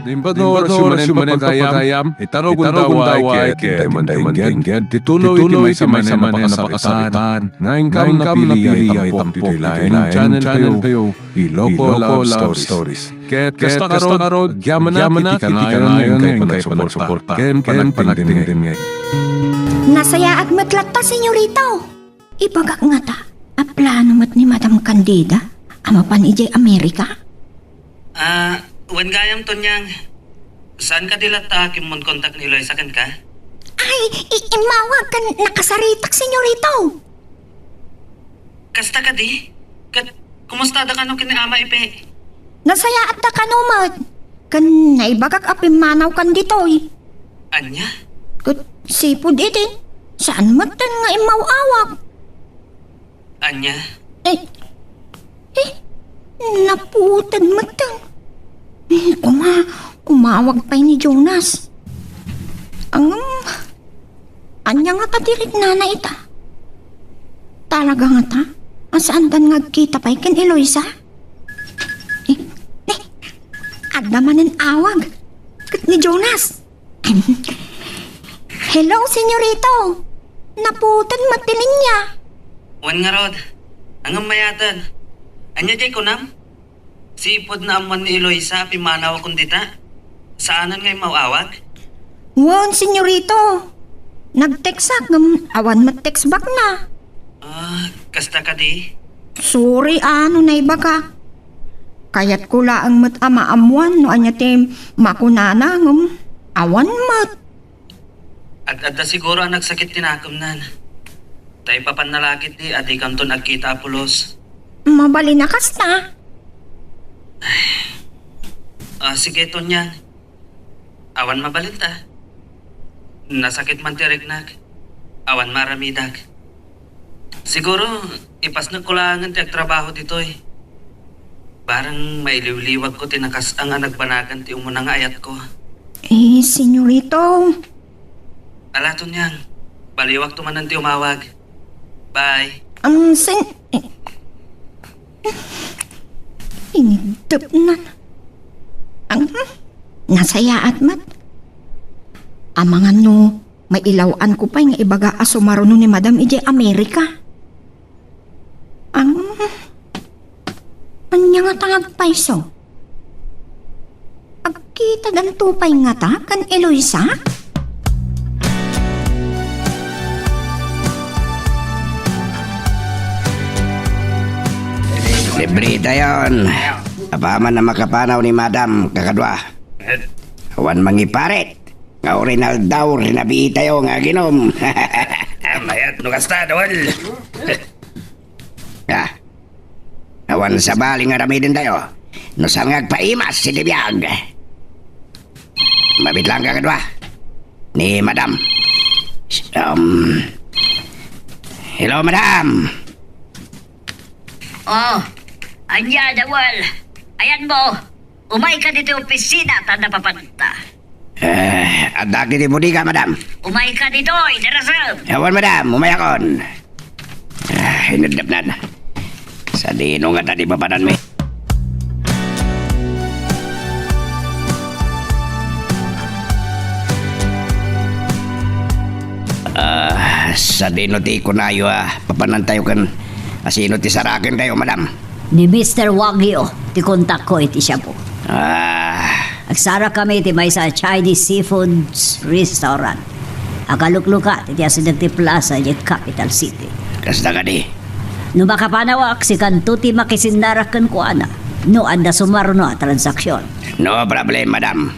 Nimpadno rasumanen papagayam, itarogun daway kaya mandainggan, tituloy iti may napakasaritan, ngayon kam napili ay tampok iti channel kayo, Iloko Love Stories. Ket kasta karod, yaman na iti kanayon kay panagsuporta, ken panagtingting ngay. Nasaya at matlatta, senyorito. Ibagak nga ta, a plano mat ni Madam Candida, ama pan ijay Amerika. Wan gayam to niyang, saan ka dilata kimon kontak ni Eloisa kan ka? Ay, imawag kan nakasaritak, senyorito. Kasta ka di? Kumusta da ka no kini ama ipe? Nasaya at ta kanumat. Kan naibagak apimanaw kan ditoy. Anya? Kat sipod itin, saan matan nga imawawag? Anya? Naputan matan. Kumawag pa ni Jonas. Anya nga tatirik na ita. Talaga nga ta? Asaan dan nga kita pa ikan Eloisa? Ada manin awag. Kat ni Jonas. Hello, senyorito. Naputan matilin niya. Wan nga rod. Ang mayatan. Anya jay ko nam? Sipod na aman ni Eloisa pimanaw akong dita. Saanan ngay mawawag? Wan, senyorito. Nag-texak ng awan mat-text back na. Kasta ka di? Sorry, na iba ka. Kayat ko laang mat ama-amuan no anya tem makunana ng awan mat. At siguro ang nagsakit tinakam nan. Tayo papanalakit di adi kanton agkita apulos. Mabali na kasta. Sige Tonya. Awan mabalinta. Nasakit man tirignak. Awan maramidag. Siguro, ipas na kulangan ti agtrabaho dito eh. Barang may liwliwag ko tinakas ang anagbanagan ti umunang ayat ko. Senyorito. Ala Tonyang, baliwag tumanan ti umawag. Bye. Inidap na. Nasaya at mat. Amangan no, may ilawan ko pa nga ibaga asumaro no ni Madam ije Amerika. Anya nga tangag paiso. Agkita dan tupay nga ta kan Eloisa? Librita yon. Apaman na makapanaw ni Madam kakadwa. Awan mangiparet. Nga orinal daw rinabi tayo nga ginom. Mayat no kasta dawal. Awan sa bali nga rami din tayo. No saan nga agpaimas si Libiyag. Mabit lang kakadwa. Ni Madam. Hello Madam. Anya, Dawal. Ayan mo. Umay ka dito opisina at napapanta. Adaki di budi ka, Madam. Umay ka dito, idarasam. Ewan, Madam. Umayakon. Hinadap na. Sa dino nga tadi papanan mi. Sa dino ti kunayo papanan tayo kan asino ti sarakin tayo, Madam. Ni Mr. Wagyo, ti kontak ko iti siya po. Agsara kami iti may sa Chinese Seafoods Restaurant. Akalukluka iti asinag ti plaza iti Capital City. Kasta ka di? No makapanawak si kanto ti makisindarakan ko ana. No anda sumaro no transaksyon. No problem, Madam.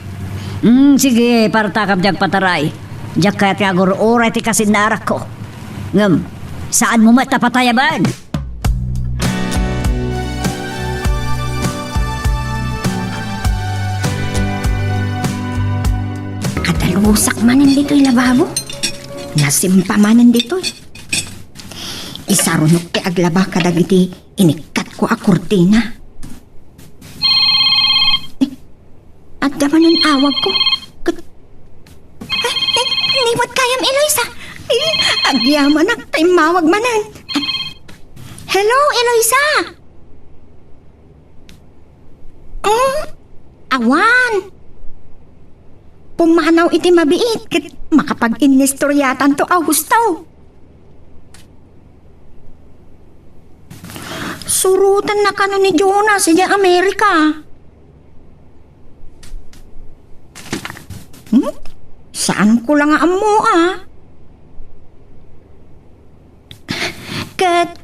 Sige, para takam diyag pataray. Diyag kaya ti agor oray ti kasindarak ko. Ngam, saan mo matapatayaban? Kadalusak manin dito'y lababo. Nasimpa manin dito'y. Isarunok ti aglaba kadagiti inikat ko a kurtina. At damanan awag ko. Niwat kayam Eloisa. Agyaman na tayo mawag manan. Hello, Eloisa. Awan. pumanaw iti mabiit ket makapag-inistoryatan to ahustaw. Surutan na kano ni Jonas sa Amerika. Saan ko lang amo Ket,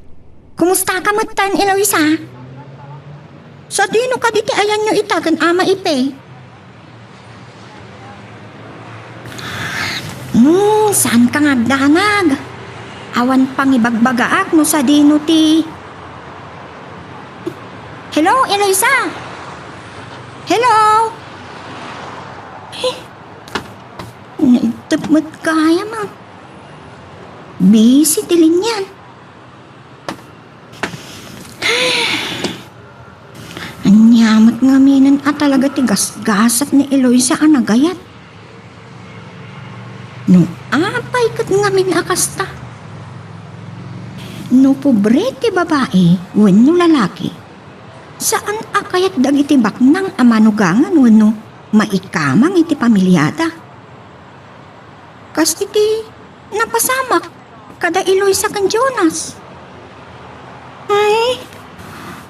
kumusta ka matan, Eloisa? Sa dino ka diti ayan nyo itagan ama ipe? Saan ka nga danag? Awan pang ibagbagaak no sa dino ti... Hello, Eloisa? Hello? Naitapmat kaya mo. Busy tilin yan. Anyamat nga minan talaga tigas-gasat ni Eloisa ang nagayat. No apay kat nga min akasta. No pobre ti babae, wenno lalaki. Saan akayat dagiti baknang amanugangan wenno maikamang iti pamilyada. Kas iti napasamak kada Eloisa kan Jonas. Ay,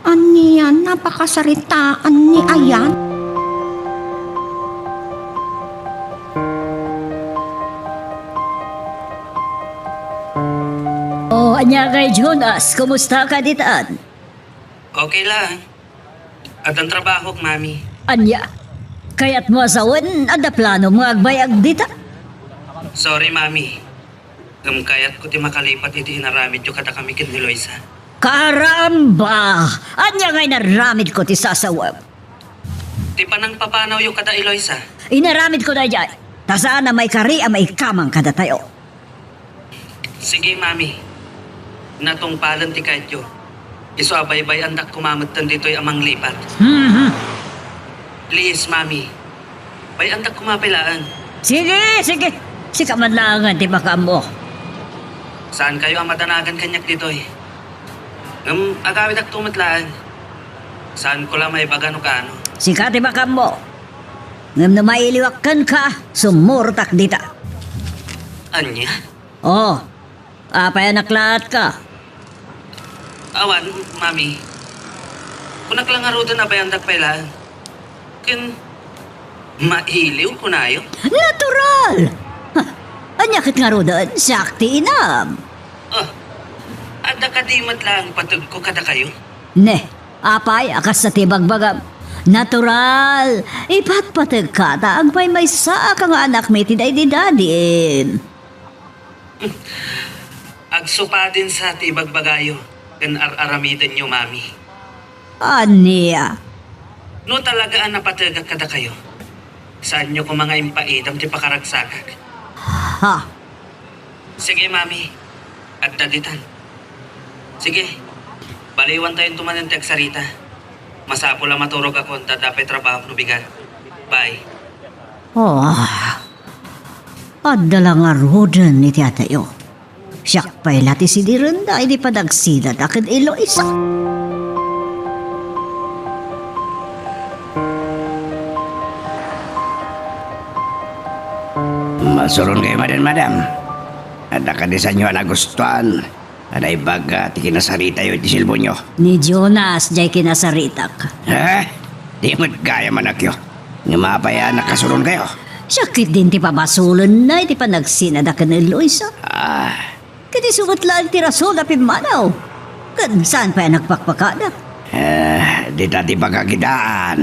aniyan napakasaritaan ni Ayan. Oh, anya kay Jonas, kumusta ka ditaan? Okay lang. At ang trabaho, mami. Anya, kaya't mo asawan, ada plano mo agbayag dita? Sorry, mami. Kayat ko ti makalipat iti inaramid yung kada kami kin ni Eloisa. Karamba! Anya ngay naramid ko ti sasawab. Di pa nang papanaw yung kada Eloisa. Inaramid ko na dyan. Tasaan na may kari ang may kamang kada tayo. Sige, mami. Natong palan ti kayo. Iso abay-bay andak kumamatan dito'y amang lipat. Please, mami. Bay andak kumapilaan. Sige, sige. Sika man langan ti baka mo. Saan kayo ang madanagan kanyak dito'y? Agawid ak tumatlaan. Saan ko lang may bagano kano? Sika ti baka mo. Ngam na mailiwakan ka, sumurtak dita. Anya? Oh, apay naklat ka. Awan, mami. Kung naklangarudan na bayandak pailaan. Mailiw ko na yun. Natural! Ha, anya kit nga rodan, sakti inam. Oh, ada kadimat lang patug ko kada kayo. Ne, apay, akas sa tibagbagam. Natural! Ipatpatag ka, taang pa'y may saa ka nga anak may tiday di dadin. Agsupa din sa tibagbagayo. Kan aramidan nyo, mami. Aniya? No talaga ang napataga kada kayo. Saan nyo ko mga impaidam di pakaragsakak? Ha? Sige, mami. At daditan. Sige. Baliwan tayong tumanantek sa Rita. Masapo lang maturog ako at dapat trabaho no bigat. Bye. Oh, adala nga rodan ni tiyatayo. Siyak pa'y lati si Diranda, hindi pa nagsilad akin Eloisa. Masuron kayo, madam. Ada ka di sa inyo nagustuhan. Ada ibaga, ti kinasarita yun ti silbo nyo. Ni Jonas, jay kinasaritak. Ha? Di mo't kaya manakyo. Nga mapaya nakasuron kayo. Sakit din ti pabasulan na, hindi pa nagsinad akin Eloisa. Kati sumat lang ti rason na pimanaw. Kan saan pa nagpakpakada? Di tati pagkakidaan.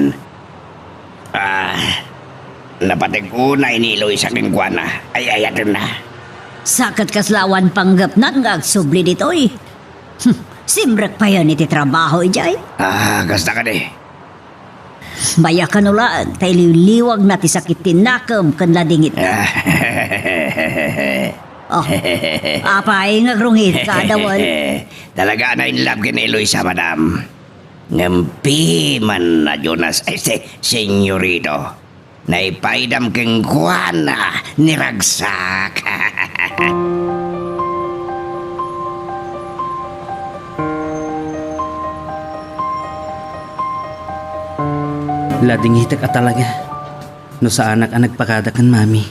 Napatig una iniloy sa kingkwana. Ay, ayatun na. Sakat kaslawan panggap na nga agsubli dito'y. Simrek pa yan iti trabaho ijay. Gasta ka di. Maya kanulaan, tayo liwag na ti sakit tinakam kan ladingit. Oh, apay nga grungit ka dawan. Talaga na in love kin Eloisa, madam. Ngampi man na Jonas, ay senyorito. Naipaidam keng kuana niragsak. Lading hitak at talaga. No sa anak ang nagpakadakan mami.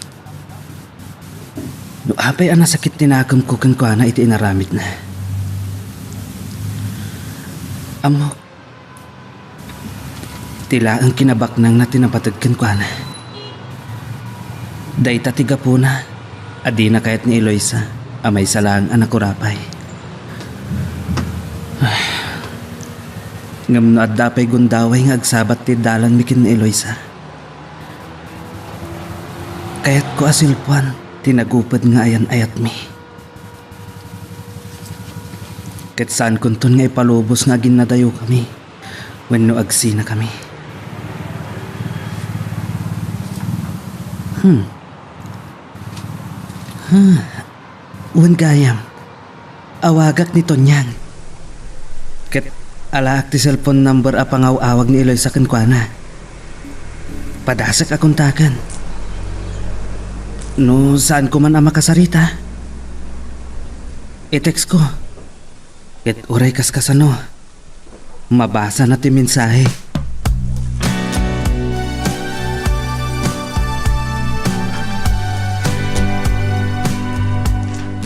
No apay ang nasakit tinakam ko kan kuana iti inaramid na. Amok. Tila ang kinabaknang na tinapatagkan kuana. Dayta tiga po na. Adi na kayat ni Eloisa. Amay salang anak kurapay. Ngam no adda pay gundaway nga agsabat ti dalan mikin ni Eloisa. Kayat ko asilpuan, tinagupad nga ayan ayat mi. Ket saan kunton nga ipalubos nga ginadayo kami, wenno agsi na kami. Wan gayam, awagak ni Tonyang. Ket alaak ti cellphone number a pangaw-awag ni Eloisa ken kuana. Padasak akong takan. No, saan ko man ang makasarita? I-text ko. Ket uray kaskasano. Mabasa na ti mensahe.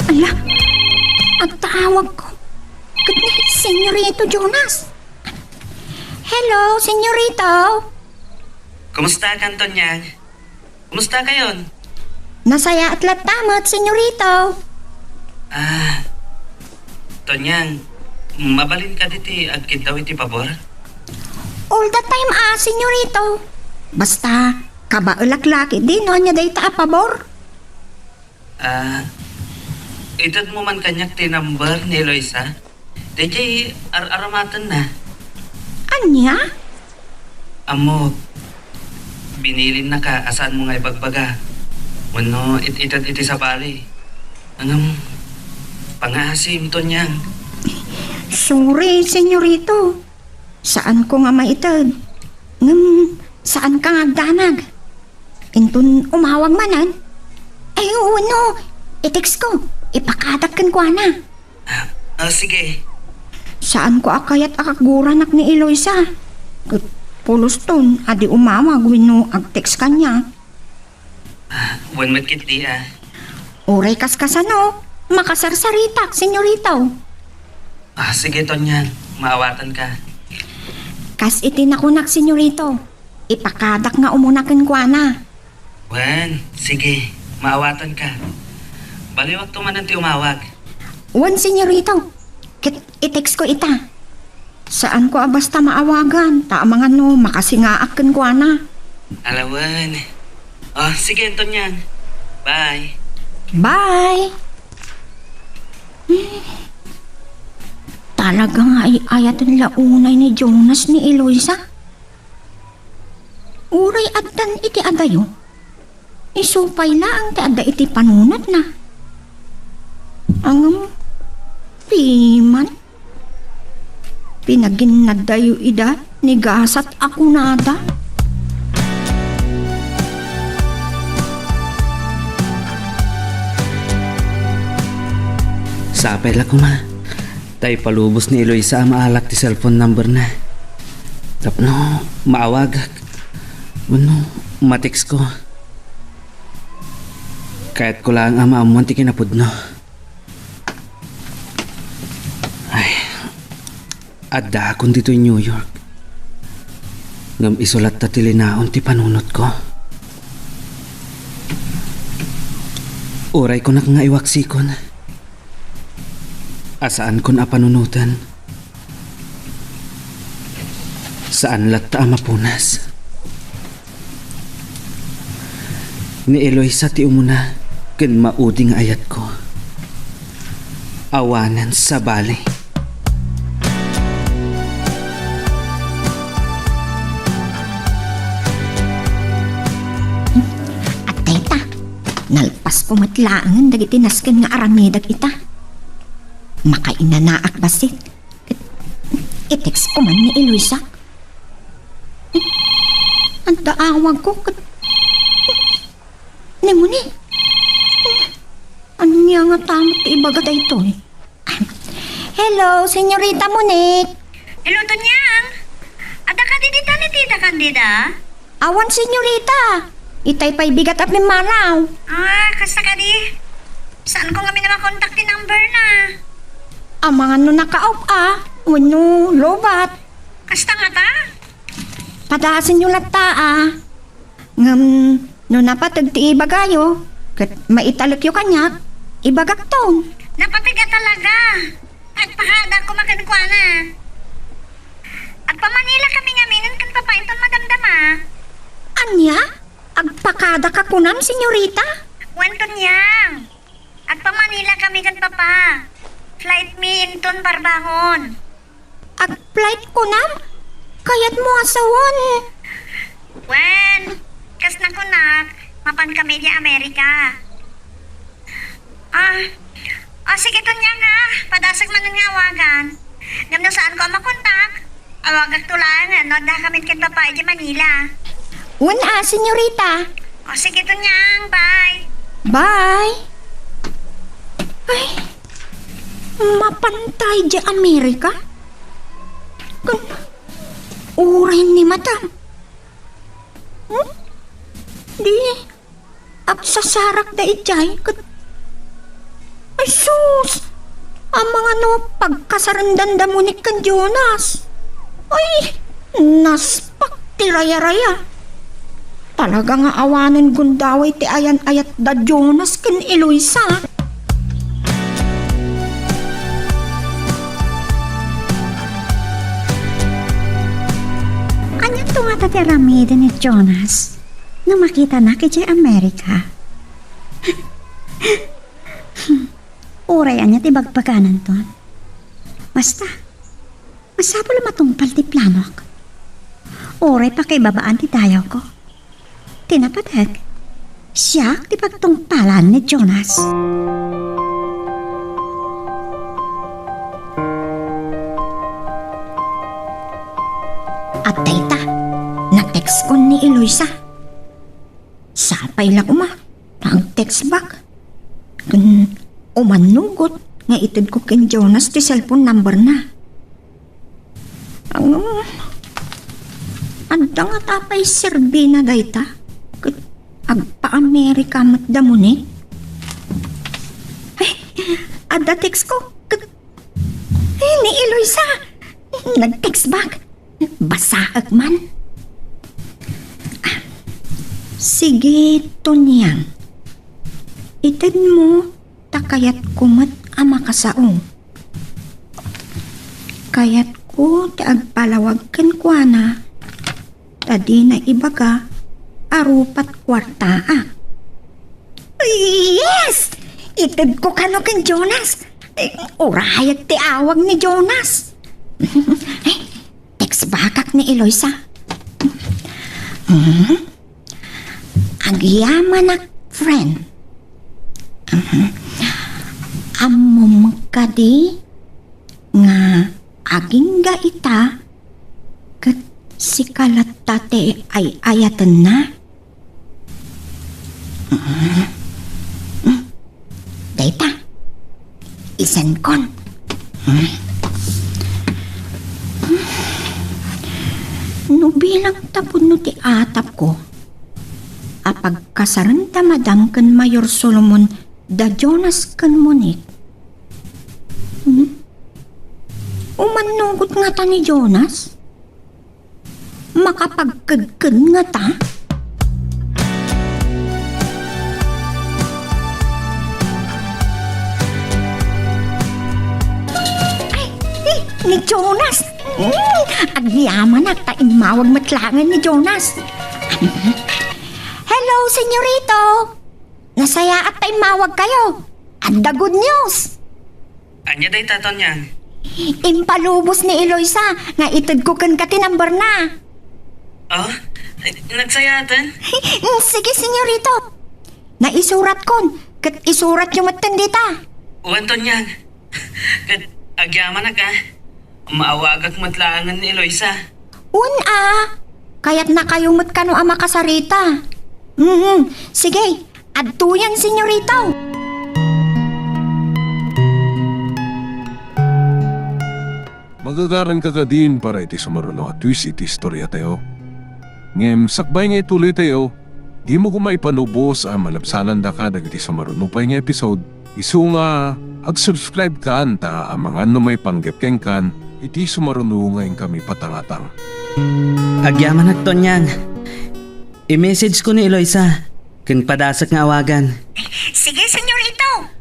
Ala, ang tawag ko. Good night, Senyorito Jonas. Hello, Senyorito. Kumusta ka, Antonyang? Kumusta kayon? Nasaya at latamat, Senyorito. Tonyang, mabalin ka diti agkid daw iti pabor? All the time, Senyorito. Basta, kabaulaklaki din, no niya dayta pabor. Itad mo man kanyak ti number ni Eloisa? Dayjay aramatan na. Anya? Amo, binilin na ka, asaan mo nga ibagbaga? Wano, itad iti sa bali. Anong pangasim, Tonyang? Sorry, Senyorito. Saan ko nga maitad? Saan ka nga danag? Intun umawag manan? Ay, no. I-text ko. Ipakadat kan ko na. Sige. Saan ko akayat akaguranak ni Eloisa? Pulos ton, adi umawag wino ag-text kanya. Wan matkit di Uray kaskasano, makasarsarita, Senyorito. Sige, Tonyang. Maawatan ka. Kas itinakunak, Senyorito. Ipakadak nga umunakin ko na. Wan, sige. Maawatan ka. Baliwag tumanan ti umawag. Wan, Senyorito. I-text ko ita. Saan ko basta maawagan? Mga no, makasingaakan ko na. Alawan. Sige, Tonyang. Bye. Bye! Talaga nga ayat ang launay ni Jonas ni Eloisa. Uray addan iti adayo. Isupay lang ti adda iti panunat na. Ang piman. Pinagin na dayo ida ni gasat ako nada. Sapay lang ko ma. Tay palubos ni Eloisa maalak ti cellphone number na. Tapno, maawagak. Matext ko. Kahit ko lang ang maamuan ti kinapudno. Ay, adda akong dito New York. Ngam isulat ta tilinaon ti panunot ko. Uray ko na nga iwaksikon. Asaan kon apanunutan? Saan latta mapunas? Ni Eloisa ti umuna ken mauding ayat ko. Awanan sa bali. At tayta, nalpas ko matlaangan dagiti nasken nga aramidag ita. Makainanaak basit. I-text ko man ni Eloisa. Ang daawag ko. Nemuni. Ano niya nga tamot ibaga ito eh. Hello, Senyorita Monique. Hello, Tonyang. Ada ka dito ni Tita Candida? Awan, Senyorita. Itay pa'y bigat at mimaraw. Kasta ka di? Saan ko kami na makontak ni number na? Ang mga no nakaop wano lobat. Kasta nga ta? Padasin yung lata Ngam, no napatag ti ibagayo, kat maitalok yung kanyak, ibagak ton. Napatiga talaga. At pahada ko makankuana. At pa Manila kami ngaminan kan papainton madamdama. Anya? Agpakada ka kunam, senyorita? Wanton yang. At pa Manila kami kan papa. Flight me inton barbangon. Ag-flight kunam? Kayat mo asawon. Wen, kas na kunak, mapan kami di Amerika. Sige to niya nga, padasag man ng awagan. Ngam na saan ko makontak? Awagak tulangan, no, dah kami kin papa di Manila. Senyorita. Sige to niya, bye. Bye. Ay, mapantay di Amerika? Kun, uray ni madam. Di, apsasarak da ijay. Ay, sus! Ang mga no, pagkasarandan da munik kan Jonas. Ay, naspak ti raya-raya. Talaga nga awanan gundaway ti ayan-ayat da Jonas kan Eloisa. Anya to nga ti ramida ni Jonas na makita na kay Amerika. Uray anya ti bagpaganan ton. Basta, masapol matungpal ti planok. Uray pa kay babaan ti dayaw ko. Tinapadag, siya ti pagtungpalan ni Jonas. At tayta, na-text ko ni Eloisa. Sapay lang nag-text back. Kun umanugot, nga itid ko kin Jonas ti cellphone number na. Anda nga tapay serbi na dayta. Kat agpa-Amerika matdamo ni. Ay, ada text ko. Ni Eloisa. Nag-text back. Basaag man. Sige, Tonyang. Itid mo, takayat kumat ama kasaong. Kayat ko, taagpalawagkan kwa na. Tadi na ibaga, arupat kwarta Yes! Itid ko kano ken Jonas. Urayag ti awag ni Jonas. Text bakak ni Eloisa. Ang yaman na friend. Amom kadi nga aging ga ita kat si kalatate ay ayatan na. Dayta, isen kon. No bilang tapon no ti atap ko, apag kasaranta madam kan Mayor Solomon da Jonas kan Monique. Umanugot nga ta ni Jonas? Makapagkagkad nga ta? Ni Jonas! Agyaman na taimawag matlangan ni Jonas. Hello, senyorito! Nasaya at taimawag kayo. And the good news! Anya day taton yan? Impalubos ni Eloisa nga itid ko kan katinambar na. Oh? Nagsayatan? Sige, senyorito. Naisurat kon. Kat isurat yung matandita. Uwanton yan. Kat agyaman na ka. Maawagak matlaangan ni Eloisa. Kaya't na kayo matkano ama kasarita. Sige, adtuyan, senyorito. Magagaran ka din para iti sumarulo at twis iti istorya tayo. Ngem sakbay nga ituloy tayo, Di mo ko maipanubos ang malabsanan da ka dagiti sa marunupay nga episode. Isu nga, ag-subscribe ka anta ang mga ano may panggepkeng kan, iti sumarunungayin kami patangatang. Agyaman at Tonyang. I-message ko ni Eloisa. Kung padasak nga awagan. Sige, senyorito.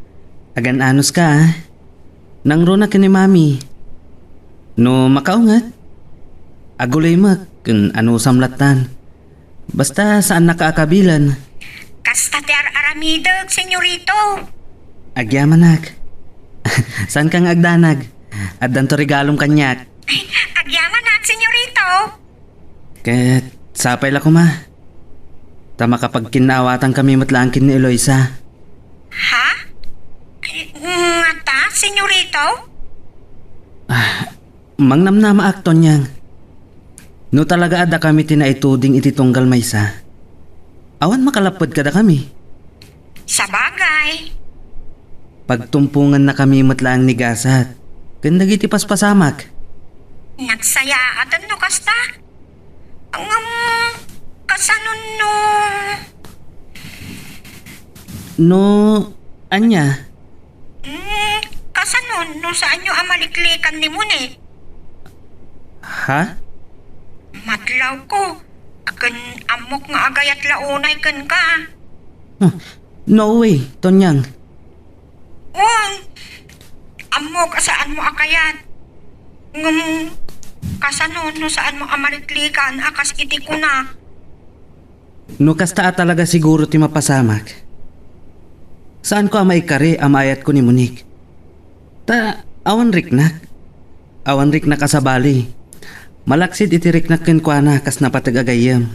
Agan anos ka ha. Nangro na ka ni Mami. No makaungat. Agulay mo kung ano samlatan. Basta saan nakaakabilan. Kasta ti aramidog, senyorito. Agyamanag. Saan kang agdanag? At danto regalong kanyak. Agyaman at senyorito. Ket sapay la ko ma. Tama kapag kinawatan kami matlangkin ni Eloisa. Ha? Ngata, senyorito? Mangnamnama akton niyang. No talaga ada kami tinaituding iti tunggal maysa. Awan makalapod kada kami. Sa bagay. Pagtumpungan na kami matlaang ni Gasat. Kanda giti paspasamak. Nagsaya atan no kasta. Ang kasanon no. No, anya? Kasanon no saan nyo amaliklikan ni Muni. Ha? Matlaw ko. Akan amok nga agayat launay kan ka. No way, Tonyang. Amok saan mo akayat. Kasanon no saan mo amaliklikan akas iti ko na. No kasta talaga siguro ti mapasamak. Saan ko amay kari amayat ko ni Monique? Awan riknak. Awan riknak kasabali. Malaksid iti riknak kenkwana kas napatagagayam.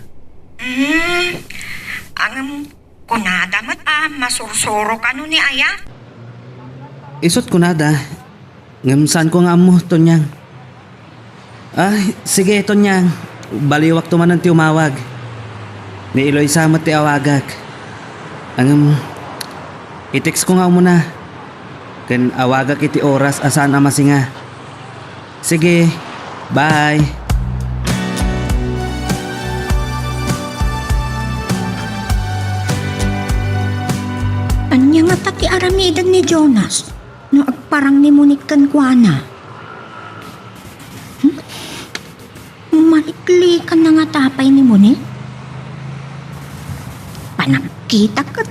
Ang kunada mat masursuro ka no ni Aya. Isot ko nada. Ngam saan ko nga mo, Tonyang? Ay, sige, Tonyang. Baliwak tumanan ti umawag. Ni Eloisa mat ti awagak. I-text ko nga muna. Ken awagak iti oras asan amasinga. Sige, bye. Anya nga ta ti aramidan ni Jonas. No agparang ni Monique kan kuana. Malikli ka na nga tapay ni Monique. Panagkita ka.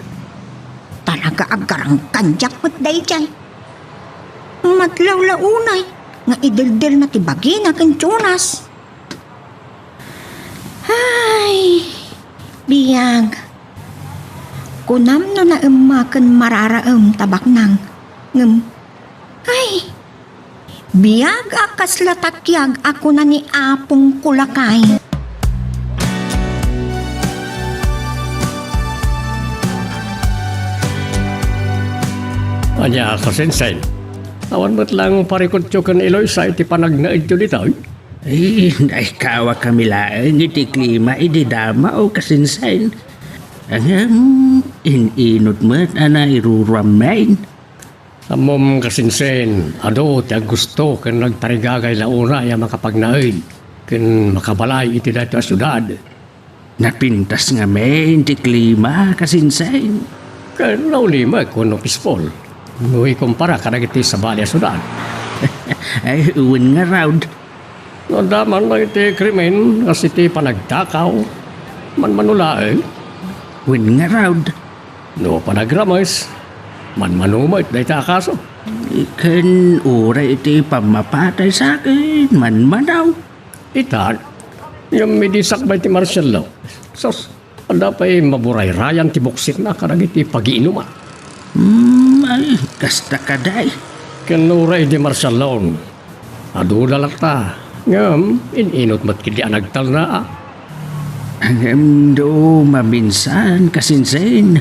Talaga agarang kanjak mat dayjay. Matlaw launay. Nga idildil na ti bagina kan Jonas. Ay, biyag. Kunam no na makan mararaam tabak nang ngem. Ay, biyag akas latakyag ako na ni Apong Kulakay. Anya ka sensei. Awan mo't lang parikotyo kan Eloisa iti panagnaid yun ito. Ay, kawa kami laang iti klima, iti dama o kasinsain. Inot mo't ana iruramain. Amom kasinsen, ti gusto kan nagtarigagay launa ya makapagnaid. Kan makabalay iti dato a syudad. Napintas nga men, iti klima, kasinsain. Kan naulima kuno pispol. Nui kumpara kadagiti sa bali a syudad. Ay, uwan nga raud. No daman lang iti krimen as iti panagtakaw. Manmanula Uwan nga raud. No panagramas. Manmanumait dahi ta kaso. Ikan ura iti pamapatay sa akin, manmanaw. Itan, yung midisak ba iti martial law? Sos, anda pa'y maburay rayan ti buksit na karag iti pag-iinuman. Ay, kasta ka day. Kanuray di martial law. Aduda lang ta. Ngam, ininot mo't kili anagtal na. Ang do maminsan kasinsain.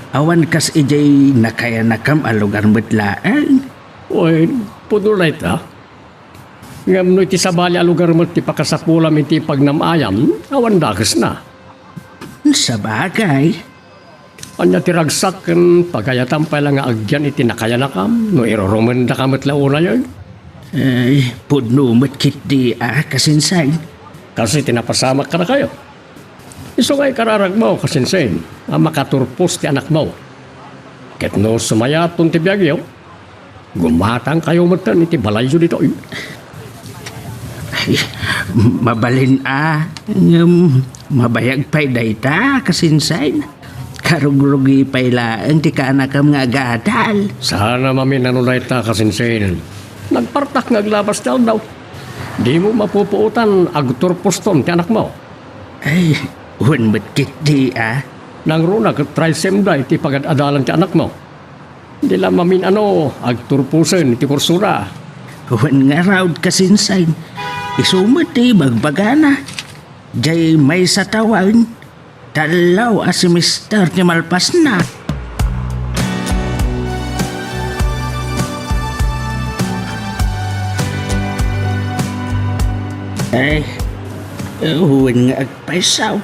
Awan kas ijay nakaya nakam alugar metlaan. Uy, pudulay ta. Ngam no iti sabali alugar mo ti pakasapulam iti pagnamayam, awan dagas na. Sa bagay. Anya ti ragsak ken pagayatan pa lang nga agyan iti nakaya nakam, no iroroman da kamat launa yun. Ay, pudno met kit di kasinsain. Kasi tinapasamak ka na kayo. Iso ngay kararag mo, kasinsen, ang makaturpos ti anak mo. Ket no sumayaton ti biyagyo, gumatang kayo matan iti balayyo dito. Ay, mabalin mabayag pa'y dayta, kasinsain. Karugrugi pa'y laang ti kaanakam nga agadal. Sana mamin nanunay ta, kasinsen. Nagpartak ngaglabas daw. Di mo mapupuutan agturpos ton ti anak mo. Ay, wan ba't di Nang runa kat trisem da iti pagad-adalan ti anak mo. Di lang mamin agturpusen iti kursura. Wan nga raud kasinsain. Isumot ti magbagana. Jay may sa tawan. Talaw si Mr. ni malpas na. Ay, huwag nga agpaisaw.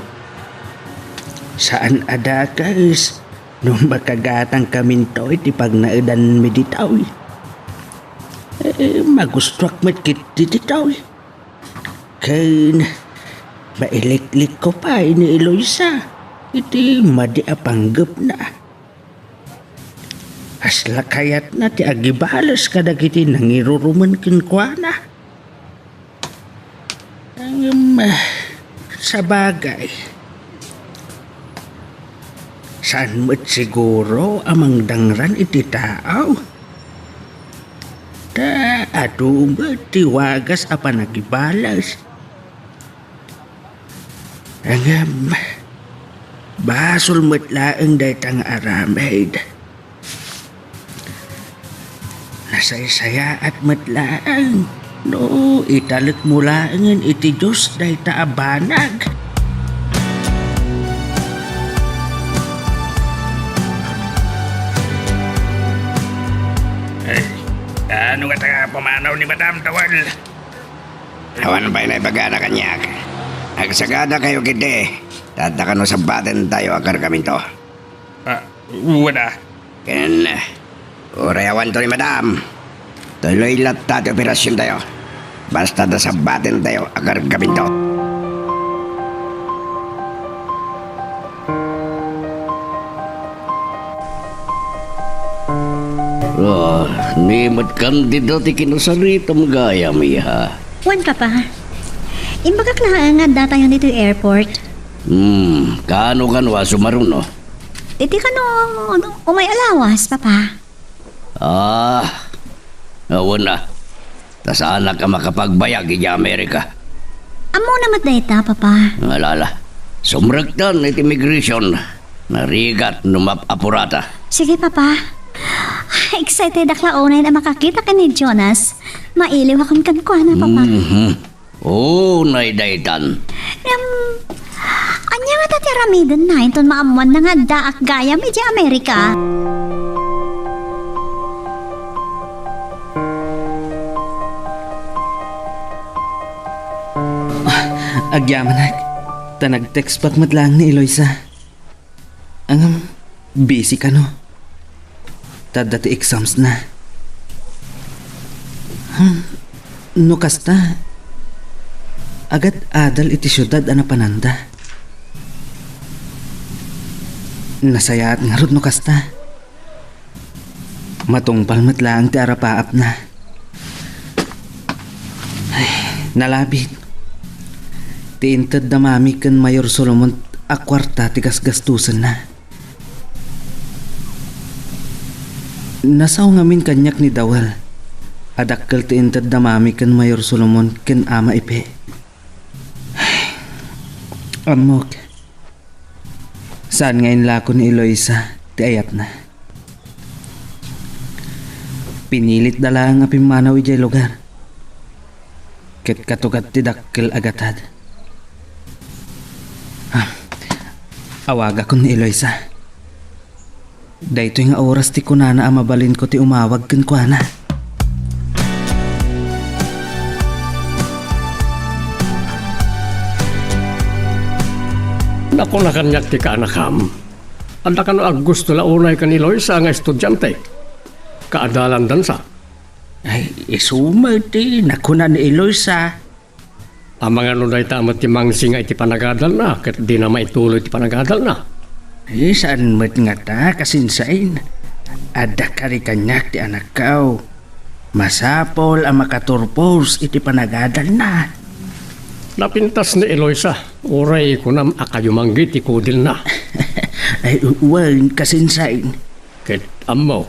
Saan ada guys? Nung makagatang kamin to, iti pag naidan meditaw. Magustuak met kit dititaw. Kain, mailiklik ko pa ini Eloisa. Iti madiapanggap na. Asla kayat na ti agibalas kadag iti nangiruruman kinkwana. Sa bagay, saan mo't siguro amang dangran iti tao? Da adumat tiwagas apa nagibalas. Angam, basol mo't laang daytang aramid. Nasaysaya at matlaang. No, italit mo laangan iti Diyos dahi taabanag. Ay, ano ka taga pumanaw ni Madam Tawal? Awan pa'y naibagana kanyak. Agsagada kayo kiti. Tatakan no sa batin tayo akar kami to. Wala. Ken, urayawan to ni Madam. Tuloy lahat operasyon tayo. Basta da sa batin tayo akar kami to. Nimot kan dito ti kinusaritom gaya miha. Wan ka pa. Imbagak na nga data yan dito airport. Kano kanwa sumaruno? Iti ka no, umay alawas, papa. Awan na. Tas anak ka makapagbayag iti Amerika. Amo namat data, papa. Alala. Sumragtan iti immigration. Narigat numapapurata. Sige, papa. Excited akla unay na makakita ka ni Jonas. Mailiw akong kankwana, papa. Naidaytan. Anya nga tatiramidan na iton maamuan na nga daak gaya medya Amerika. Agyamanag, tanag-text pat matlang ni Eloisa. Ang busy ka no? Tadati exams na. No kasta, agad adal iti syudad ana pananda. Nasayaat nga rod no kasta. Matungpal matlang ti arapaap na. Ay, nalabit. Tiintad na mami kan Mayor Solomon akwarta ti gasgastusan na. Nasaw ngamin kanyak ni Dawal. Adakkel tiintad na mami kan Mayor Solomon kan ama ipe. Amok. Saan ngayon lako ni Eloisa ti ayat na. Pinilit dala nga pimanaw ijay lugar. Ket katugat ti dakkel agatad. Awaga ko ni Eloisa. Dahito nga oras ti kunana mabalin ko ti umawag kan kuana. Naku na kanyak ti kaanakam. Anda ka no gusto launay ka ni Loisa nga estudyante. Kaadalan dansa. Ay, isumay ti nakuna ni Eloisa. Ang mga nunay tamat ti mangsinga iti panagadal na, ket di na maituloy ti panagadal na. Saan mo't nga ta kasinsain? Ada kari kanyak ti anak kao. Masapol ang makaturpos iti panagadal na. Napintas ni Eloisa, oray ko na akayumanggit ti kudil na. Ay uwan kasinsain. Ket amok,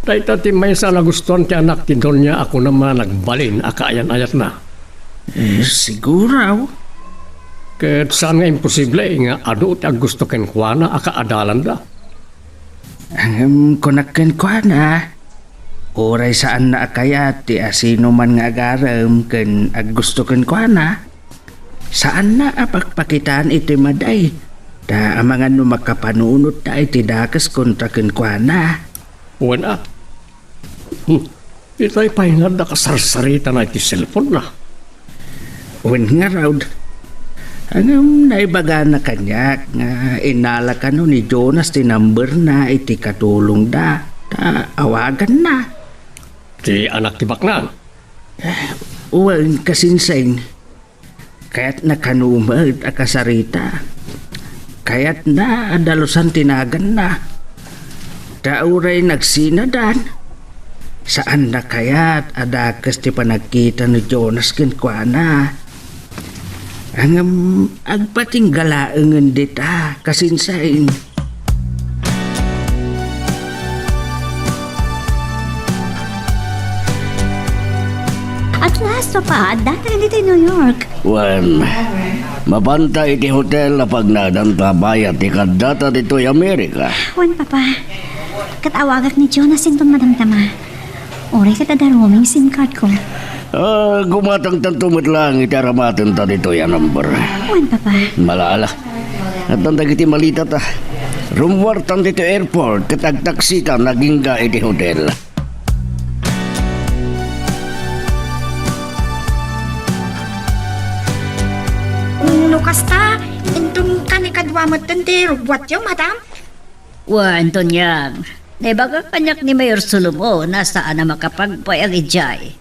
dahita ti may sa nagustuhan ti anak ti Donya ako naman nagbalin akaayan-ayat na. Siguraw. Ket saan nga imposible nga adu ti gusto ken kuana akaadalan da. Ang kunaken ko na. Oray saan na akayat ti asino man nga agaram ken aggusto ken ko na. Saan na apagpakitaan iti maday? Da amangan no makapanunot ta iti dakas kontra ken ko na. Wala. Itay pahingad na kasarsarita na iti cellphone na. Wen nga raw. Ang naibaga na kanyak nga inala ka no ni Jonas ti number na iti katulong da. Ta awagan na. Ti anak ti baknan. Wen kasinseng. Kaya't nakanumad akasarita. Kaya't na adalusan tinagan na. Dauray nagsinadan. Saan na kaya't adakas ti panagkita ni Jonas kinkwana. Ang agpatinggalaangan dita kasinsain. At last, Papa, dati dito New York. Wen, mabantay iti hotel na pagnadan tabayat ti kadata dito'y Amerika. Wan, Papa. Katawagak ni Jonas itong madamtama. Oray katadaroming SIM card ko. Gumatang tantumot lang itaramatan ta dito'y number. Wan, Papa. Malala. At nanda kiti malita ta. Rumwartan dito airport katagtaksita naging ga iti hotel. Lukas ta, intong kanikadwa mo tante, what yung madam? Wan, Tonyang. Nebaga kanyak ni Mayor Sulumo na saan na makapagpayag ijay.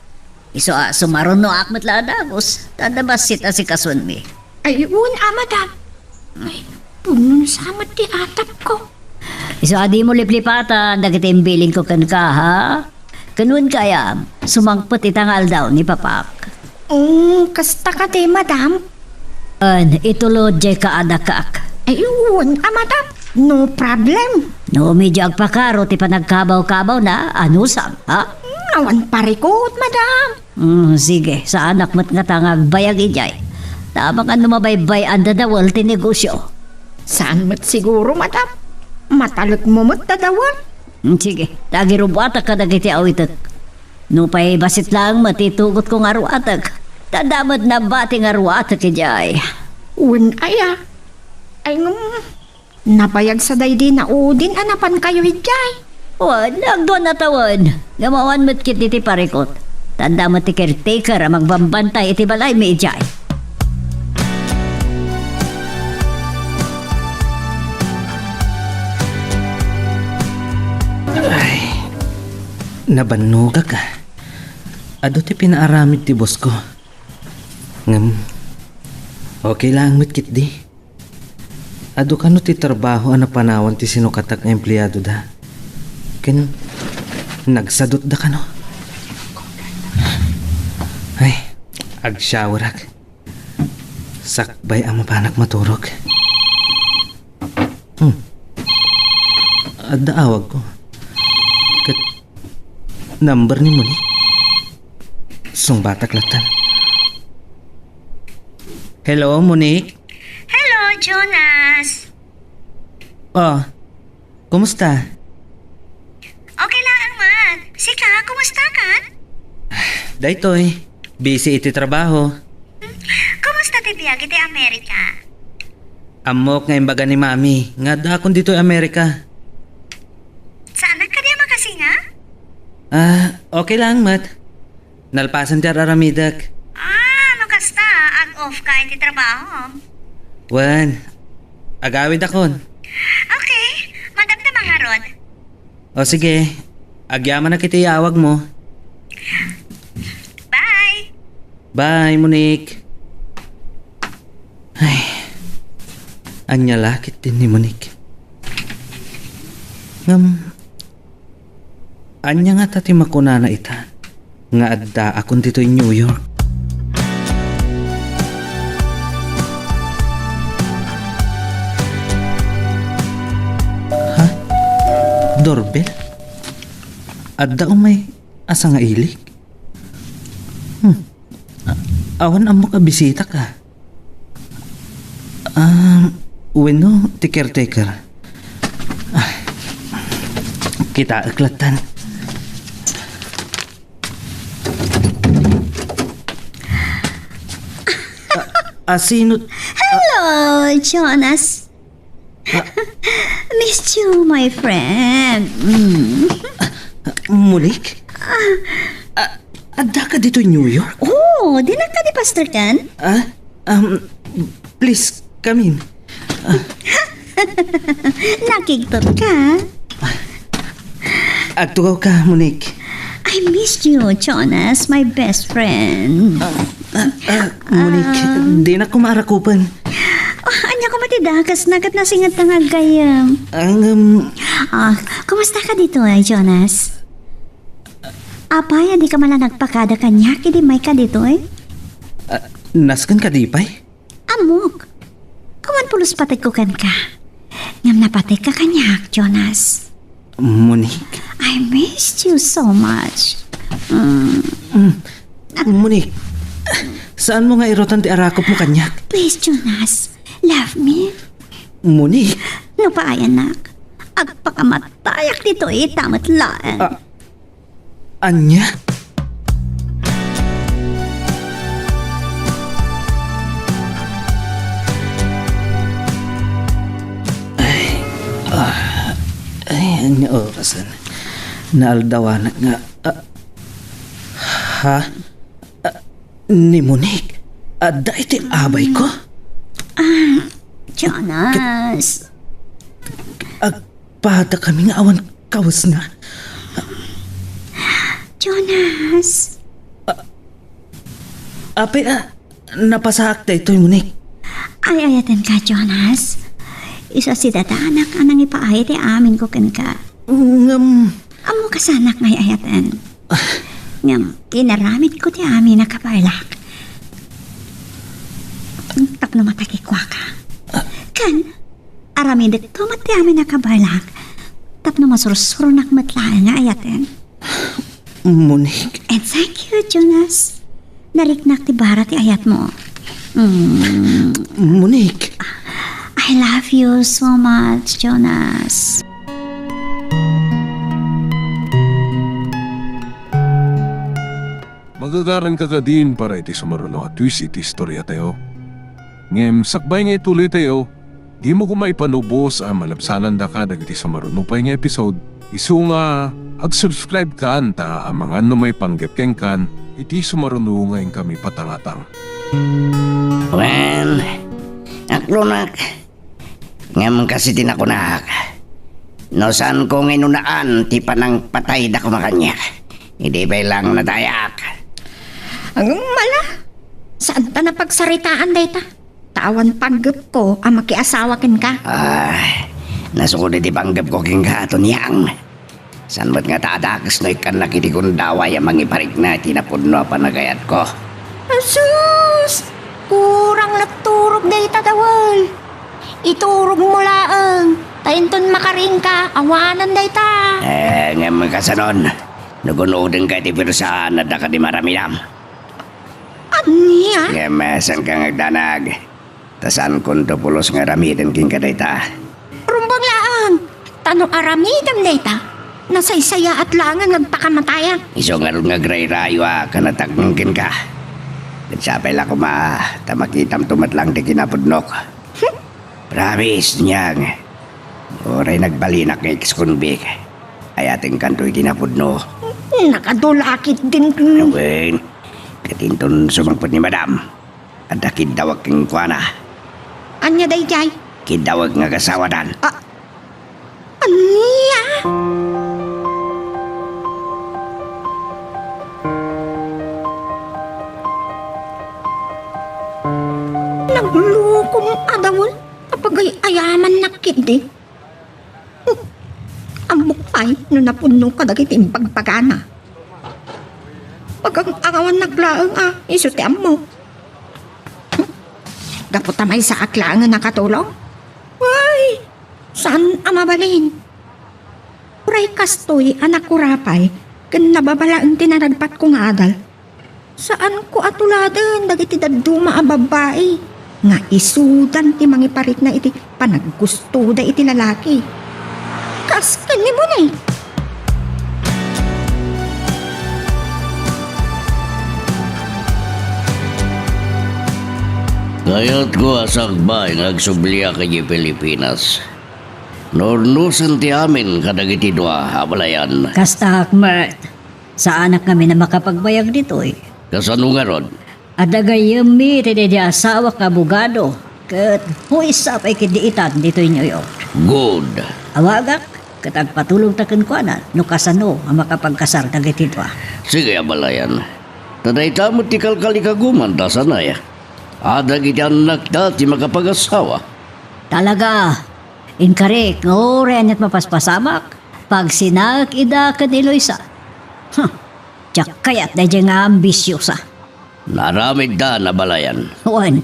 Iso sumaron no akmat la adagos. Tadabasit si kasunmi. Ayun, madam. Ay, punong samot ti atap ko. Iso adi mo liplipatan, nagtitimbiling ko kan ka ha? Kanun kaya, sumangpot itangal daw ni Papak. Kasta ka te, madam. Itulod jay kaadakak. Ayun, madam. No problem. No, medyo agpakaro ti panagkabaw-kabaw na anusam, ha? Nawan parikot, madam. Sige, sa anak mo't nga tangag bayag ijay. Tama ka numabaybay ang dadawal ti negosyo. Saan mo't siguro, madam? Matalot mo mo't dadawal? Sige, tagirubwata ka nagiti awitak. No pa'y basit lang matitugot kong arwatak. Tadamad na bating arwatak ijay. Un aya. Ay nabayag sa daydi na udin anapan kayo hijay. Nagdoon na tawad. Gamawan mo't kit iti parikot. Tanda mo ti caretaker ang magbambantay iti balay mi ijay. Ay, nabanuga ka. Ado ti pinaaramid ti boss ko. Okay lang mit kit di. Ado ka no ti trabaho ang napanawan ti sinukatak nga empleyado da. Ken nagsadot da ka no. Ay, agshowerak. Sakbay ang mapanak maturog. Adda awag ko. Kat number ni mo ni. Sungbatak latan. Hello, Monique? Hello, Jonas. Oh, kumusta? Okay lang, man. Sika, kumusta ka? Daytoy, busy iti trabaho. Kumusta ti biyag iti Amerika? Amok nga imbaga ni Mami, nga dakon dito'y Amerika. Saan ka di makasinga? Okay lang, Mat. Nalpasan ti aramidak. Ano kasta? Ag-off ka iti trabaho. Wan, agawid akon. Okay, madamdam nga rod. O sige, agyaman na kiti awag mo. Bye! Bye, Monique. Anya lakit din ni Monique. Anya nga tati makunana ita. Nga adda akong dito in New York. Ha? Doorbell? Adda umay asa nga ilik? Awan ang makabisita ka. Bueno, ti caretaker. Kita aklatan. Sino? Hello, Jonas. Missed you, my friend. Monique? Adda ka dito in New York? Oh, di na ka di Pastor Ken? Please, come in. Nakigtot ka. Agtugaw ka, Monique. I missed you, Jonas, my best friend. Monique, di na ko maarakupan. Anya ko matidakas, nagat na singat na nga gayam. Kumusta ka dito Jonas? Apay, di ka mala nagpakada kanya, kidi may ka dito Naskan ka di pay? Amok. Kaman pulos patik ko kan ka. Ngam napatik ka kanya, Jonas. Monique. I missed you so much. Monique, saan mo nga irotan ti arakop mo kanyak? Please, Jonas. Love me. Monique. No pa anak. Agpakamatayak dito tamat laan. Anya? Anya orasan. Naaldawanak nga. Ni Monique? Adda iti abay ko? Jonas. Agpada kami nga awan kawas na. Jonas. Ape, napasaak tayo ito'y Monique. Ay, ayatan ka, Jonas. Isa si data anak anang ipaayat amin ko kan ka. Amo ka sa anak ngay ayatan. Ngam, kinaramit ko ti amin na kapailak. Tapno matakikwa ka. Kan, aramin dito mati amin na kapailak. Tapno masurusurunak matlaan nga ayatan. Monique. And thank you, Jonas. Nariknak ti bara ti ayat mo. Monique. I love you so much, Jonas. Magagaran ka din para iti sumaruno at twist iti istorya tayo. Ngem, sakbay nga ituloy tayo, di mo ko maipanubos ang malabsanan da ka dagiti sumaruno pa nga episode. Isu nga, ag-subscribe ka anta ang mga may panggepkeng kan, iti sumaruno ngayon kami patangatang. Well, aklunak. Ngam kasi tinakunak. No saan ko nginunaan ti panang patay da kumakanya. Hindi ba lang nadayak? Ang mala. Saan ta na pagsaritaan dayta? Tawan panggap ko ang makiasawakin ka. Nasukod iti panggap ko king katon yang. San ba't nga tadakas no ikan nakiti kong daway ang mangiparik na tinapudno pa nagayat ko. Asus! Kurang naturog dayta dawal. Iturog mo laang. Tayinton makaring ka, awanan dayta. Nga magkasanon. Nagunodin ka iti pirusahan na daka di maramidam. Aniya? Nga masan ka ngagdanag. Tasan kung tupulos nga ramitin king kadayta. Rumbang laang. Tanong aramidam dayta. Nasaysaya at langan nagpakamatayan. Iso nga rin nga gray-rayo kanatagmungkin ka. Nagsapay lang ko tamakitam tumatlang di kinapudnok. Promise niyang. Oray nagbalinak ng ex-convict. Ay ating kanto'y kinapudno. Nakadulakit din. Awen, katinton sumangpot ni madam. At kidawag kang kuwana. Anya day jay? Kidawag nga kasawadan. Anya? Naglukong adawon. Apagay ayaman nakindi. Amok ay no napuno ka dagiti pagpagana. Pag ang arawan naglaang iso ti amo. Dapat tamay sa aklaan nga nakatulong? Why? Saan amabalin? Puray kastoy anak ko rapay kan nababalaan tinaragpat ko nga adal. Saan ko atuladan dagiti daduma a babae nga isudan ti mangiparit na iti panaggusto da iti lalaki. Kas kani mo na eh. Kayat ko asakbay ngagsubliya kay Pilipinas. Nornusan ti amin kadagiti dua abalayan. Kasta Hakmat, sa anak kami na makapagbayag dito eh. Kasano nga ron? Adagayami ti di asawa ka abogado. Kat huisa pa'y kidiitan dito New York. Good. Awagak, katag patulong takin ko na, no kasano ang makapagkasar dagiti dua. Sige abalayan. Taday mo ti kalkali kaguman ta sanay. Adag iti anak ti makapag-asawa. Talaga, inkarek, oren at mapaspasamak, pag sinag ida ka ni Eloisa. Tiyak kayat na dyan nga ambisyosa. Naramid da nabalayan. Huwan,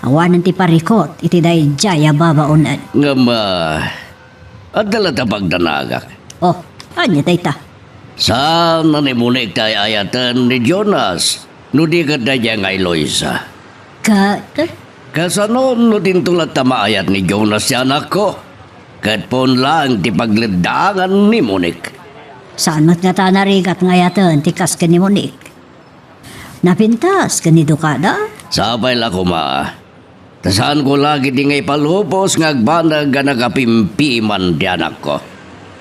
awanan ti parikot, iti dahi jaya babaunan. Nga adala ta pagdanagak. Oh, anya tayta. Saan na ni munik tayo ayatan ni Jonas? No di ka da nga Eloisa. Kasano no din tulat ta maayat ni Jonas si anak ko? Kat pon lang ti pagledangan ni Monik. Saan mat nga ta narigat nga yatan tikas ka ni Monik? Napintas ka ni Dukada? Sabay la ko ma. Tasaan ko lagi di ngay palupos ngagbanag nga nagapimpiman di anak ko.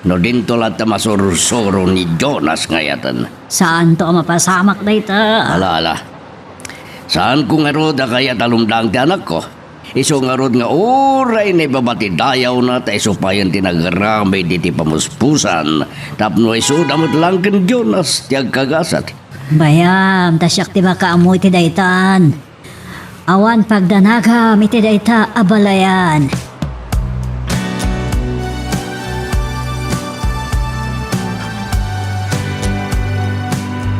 No din tulat ta masursuro ni Jonas nga yatan. Saan to mapasamak na ita? Ala. Saan ko nga rod kaya talumdang ti anak ko? Iso nga rod nga oray na ibabati dayaw na ta iso pa yan tinagaramay di ti pamuspusan. Tapno iso damot lang kan Jonas ti agkagasat. Bayam, tasyak ti makaamoy ti daytan. Awan pagdanagam iti dayta abalayan.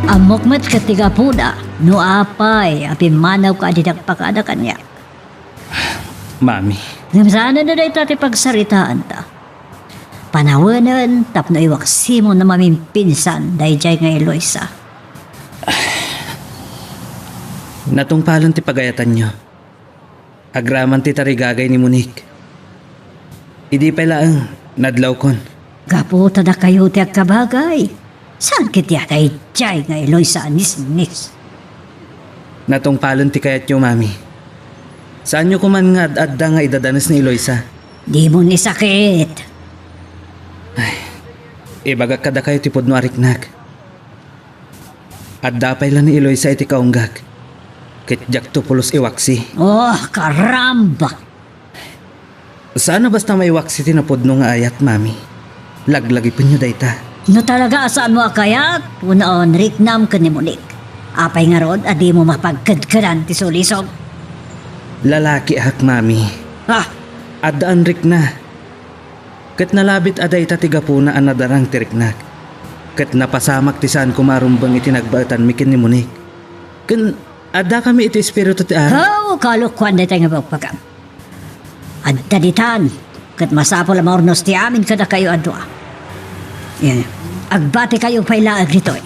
Amok met ketiga puda, no apay, apimanaw ka didak pakada kanya. Mami, Ngamsana na dahi tati pagsaritaan ta. Panawanan, tapno iwaksimo na mamimpinsan dahi jay nga Eloisa. natungpalan ti pagayatan nyo. Agraman ti tarigagay ni Monique. Idi pa lang, nadlaw kon. Gaputa na kayo ti agkabagay. Saan kitya dahi jay nga Eloisa anis-nis? Natungpalan ti kayat nyo, mami. Saan nyo kuman nga adda nga idadanas ni Eloisa? Di mo ni sakit. Ibagak kada kayo ti pudno ariknak. Adda pa ilan ni Eloisa iti kaunggag. Kitjak to pulos iwaksi. Oh, karamba! Saan na basta may iwaksi ti napudno nga ayat, mami? Laglagi pa nyo dayta. No talaga saan mo akayat? Punoon, riknam ka ni Monique. Apay nga rod, adi mo mapagkadkadan ti sulisog. Lalaki hak, mami. Ah, Addaan rik na. Kat nalabit aday tatigapo na anadarang tiriknak. Kat napasamak ti saan kumarumbang iti nagbaatan mikin ni Monique. Kan ada kami iti espiritu ti ara. oh, kalukwan na tayo nga pagpagam. Adda ditan, kat masapol ang maurnos ti amin kada kayo adwa. Yan, agbati kayo pailaag nito'y.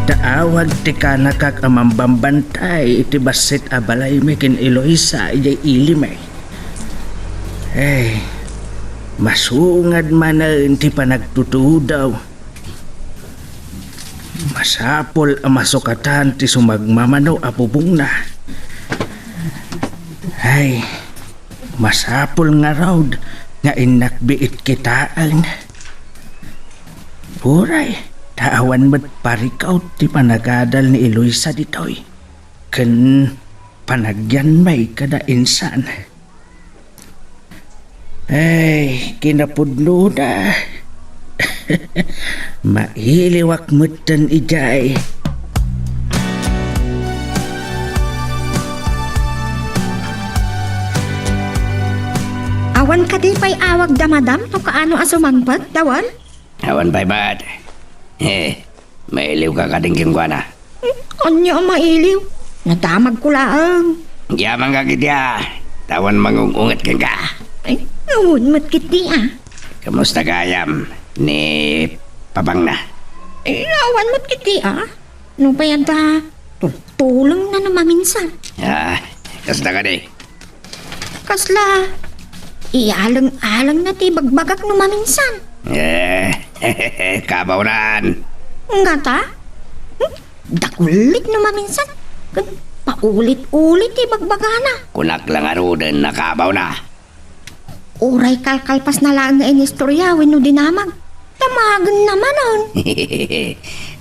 Daawag ti kanakak amambambantay iti basit abalay mikin Eloisa ijay ilimay. Hey, masungad man na ti panagtutudaw. Masapol ang masukatan ti sumagmamano apubong na. Ay, masapol nga raw nga inakbiit kitaan. Puray, taawan mo't parikaw ti panagadal ni Eloisa ditoy. Ken panagyan may kada insan. Ay, kinapudno na. Mailiwak mo't tan ijay. Awan ka di pa'y awag da madam, no kaano asumangpag, dawal? Awan pa'y ba't? Mailiw ka kadingking kwa na. Anya mailiw? Nadamag ko laang. Yaman ka kitya. Tawan mangungungat kang ka. Ay, naunmat kiti Kamusta kayam ni Papang na? Ay, awan mat kiti No pa yan ta, tulong na namaminsan. Kasta ka di? Kasla, ialang-alang na ti bagbagak namaminsan. Kabaunan. Nga ta? Dakulit namaminsan. Paulit-ulit ti bagbagana. Kunak lang arudan nakabaw na. Uray kalkalpas na lang nga inistoryawin no dinamag. Tamagan naman on.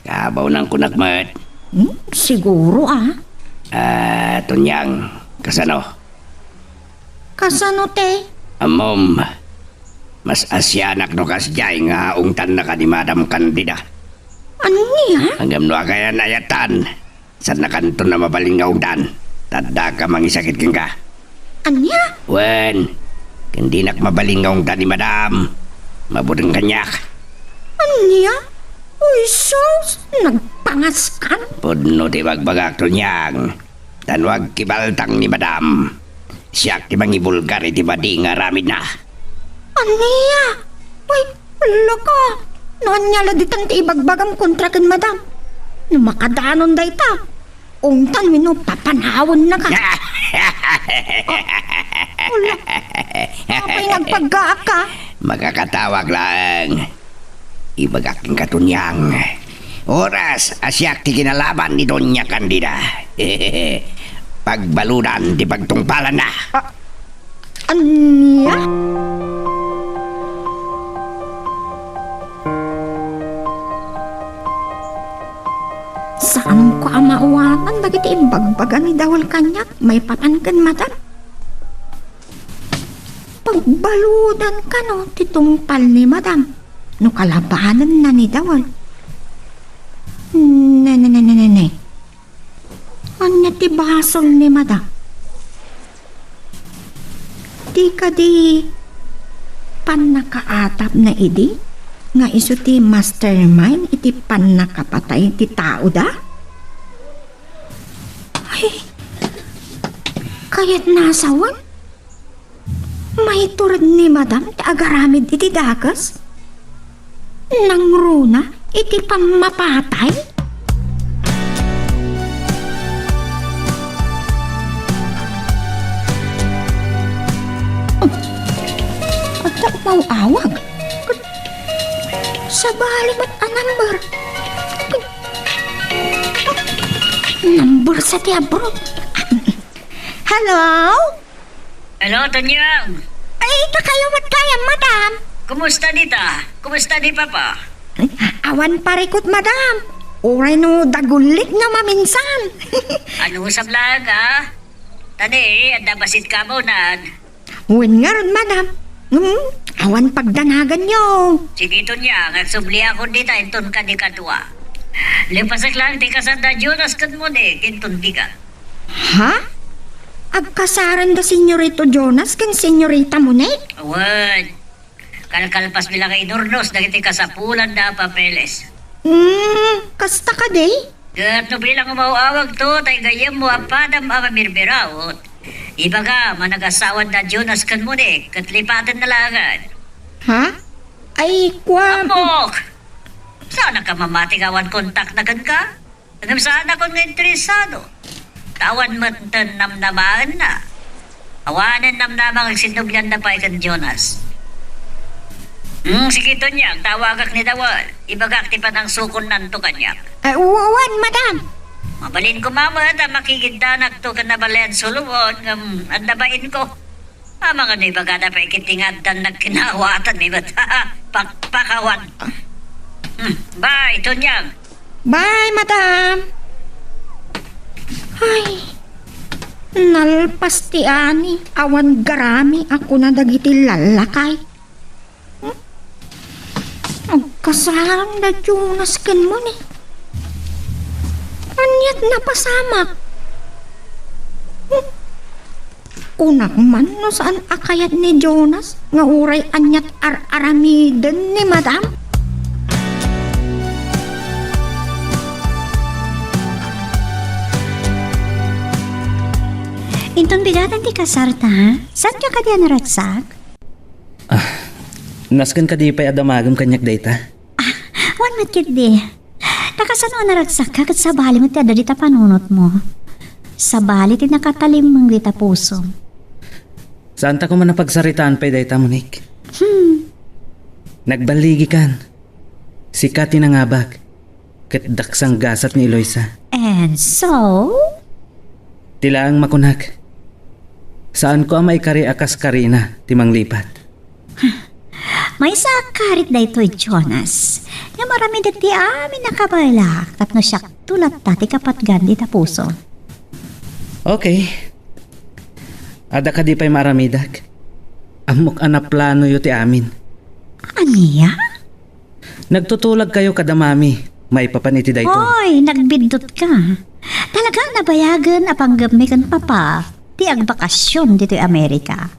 Kabaw ng kunak mat. Siguro Tunyang, kasano? Kasano te? Amom, mas asyanak no kasjay nga ungtan na ka ni Madam Candida. Ano niya? Hanggang no kaya nayatan. San nakanto na mabaling nga ungtan. Tadda ka mangisakit king ka. Anya? Wen, hindi nak mabaling nga ungtan ni Madam. Mabudang kanyak. Anya? Uy, sus! Nagpangaskan? Pudno ti bagbagak tunyang. Tanwag kibaltang ni Madam. Siyak ti mangibulgar iti badi nga ramid na. Anya? Uy, loko! Noanya ditang ti ibagbagam kontra ken madam. No makadanon day ta. Ungtan mi no papanawon na ka. Wala. Apay nagpaggaak ka. Magkakatawag lang. Ibagaking katunyang. Oras asyak ti kinalaban ni Doña Candida. Pagbaludan di pagtungpalan na. Anya? Saan ko amauwaman dagiti imbagbagan ni dawal kanyak may papankan madam? Pagbaludan ka no titungpal ni madam no kalabanan na ni dawal. Ne. Anya ti basol ni madam? Di ka di panakaatap na idi? Nga iso ti mastermind iti panakapatay ti tao da? Ay, kaya't nasawan? May turad ni madam ti agaramid iti dagas? Nangruna iti pamapatay? At mau awag? Sa bali ba't number? Number sa ti abroad. Hello? Hello, Tanyang. Ay, kakayawat kaya, madam. Kumusta dita? Kumusta di papa? Ay, awan parikot, madam. Uray no dagulik na maminsan. Ano sa blaga? Tani, anda basit ka mo nan. Uwan nga ron, madam. Awan pagdanagan nyo. Sige, Tanyang, at subli ako dita, intun ka di katua. Lipasak lang, di kasanda Jonas kan mo di, intun di ka. Ha? Agkasaran da senyorito Jonas kan senyorita Monet? Awan. Kalkalpas bilang kay Nornos, dagiti kasapulan na papeles. Kasta ka day? Kat no bilang umawawag to, tay gayam mo apadam ang mirbirawot. Ibaga, managasawan na Jonas kan mo di, katlipatan na langan. Ha? Ay, kwa... Amok! Sana ka mamatigawan kontak na kan ka? Hanggang saan ako nga interesado? Tawan matan namnamaan na. Awanan namnamang ang sinubyan na pa ikan Jonas. Sige to niya, tawagak ni Dawal. Ibagak ti pa ng sukon nanto kanyak. Uwan, madam. Mabalin ko mamad, makikindanak to ka nabalayan sulungon, andabain ko. Mga na ibagada pa ikitingad dan nagkinawatan ni bata. Pakpakawan. Bye, Tunyang. Bye, madam. Ay, nalpas ti ani, awan garami ako na dagiti lalakay. Agkasaran da Jonas ken mo ni. Anyat na pasamak. Unak man no saan akayat ni Jonas nga uray anyat aramiden ni madam. Intong bigatan ti kasarta, ha? Saan ka diyan naragsak? Naskan ka di pa'y adamagam kanyak data. Wan matkit di. Nakasano naragsak ka kat sa bali mo ti ada dita panunot mo. Sa bali ti nakatalim mang dita puso. Saan ta ko man napagsaritaan pa'y data, Monique? Nagbaligi kan. Sikati na ngabag. Kat daksang gasat ni Eloisa. And so? Tilaang makunag. Saan ko ang maikari akas karina, timang lipat? May sakarit da ito, Jonas. Nga marami dati amin nakabalak. Tapno siya tulat tati kapat gandi ta puso. Okay. Ada ka di pa'y maramidag. Amok ana plano yu ti amin. Aniya? Nagtutulag kayo kada mami. May papaniti da ito. Hoy, nagbidot ka. Talagang nabayagan apanggap mi kan papa. Ti agbakasyon dito Amerika.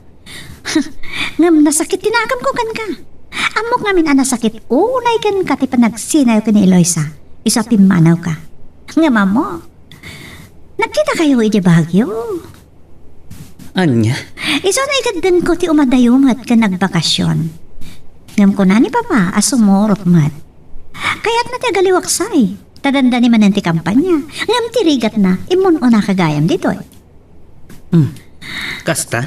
Ngam nasakit tinakam ko kan ka. Amok ngamin nasakit unay kan ka ti panagsinayo ka ni Eloisa. Isa pimanaw ka. Ngam mo. Nagkita kayo iti Baguio. Anya? Iso na ikadan ko ti umadayungat ka nagbakasyon. Ngam ko na ni papa asumorot mat. Kaya't na ti agaliwaksay. Tadanda ni man ti kampanya. Ngam ti rigat na imon una kagayam dito eh. Kasta?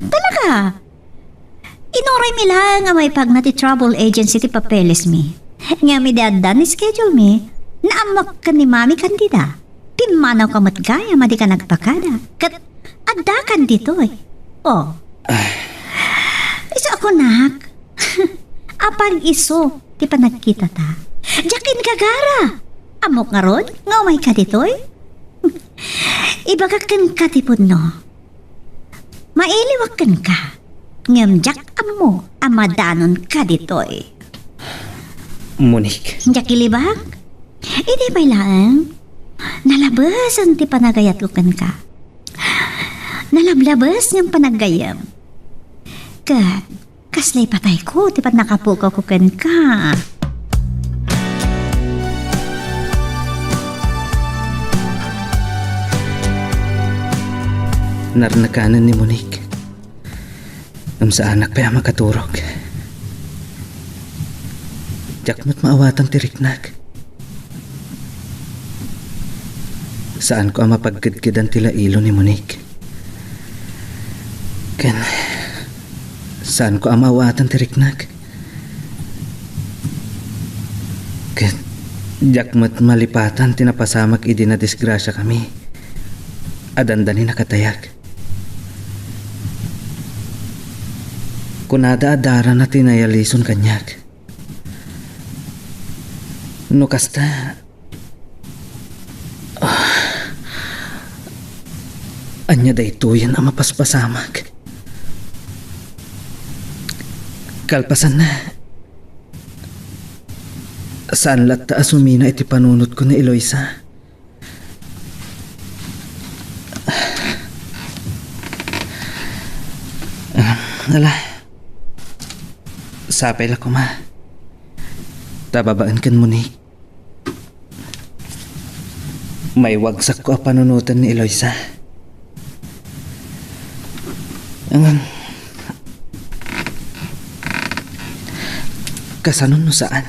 Talaga? Inuray mi lang nga may pag na ti travel agency ti papeles mi. Nga mi dadan ni schedule mi, naamak ka ni mami kandida. Pimanaw ka matgaya, madi ka nagpakada. Kat adda kan dito eh. Oh. Iso ako nak. Apang iso, ti pa nagkita ta. Jakin kagara. Amok nga ron, nga umay ka dito eh. Ibagakan ka tipod no. Mailiwakan ka. Ngamjak amo amadanon ka ditoy. Monique. Jak ilibag? Hindi pa lang. Nalabasan ti panagayat ko kan ka. Nalablabas ng panagayam. Kat, kaslay patay ko ti pat nakapukaw ko kan ka. Narnakanan ni Monique. Sa anak pa makaturog. Jakmat maawatan ti riknag. Saan ko ang mapagkidkidan tila ilo ni Monique? Ken, saan ko ang maawatan ti riknag? Ken, jakmat malipatan tinapasamak idi na disgrasya kami. Adandani nakatayag. Kunada adara na tinayalison kanyak. No kasta. Anya da ito yan ang mapaspasamag. Kalpasan na. Saan latta asumina iti panunot ko ni Eloisa? Ala. Sapay la ko ma. Tababaan kan mo ni. May wagsak ko a panunutan ni Eloisa. Kasanon no saan?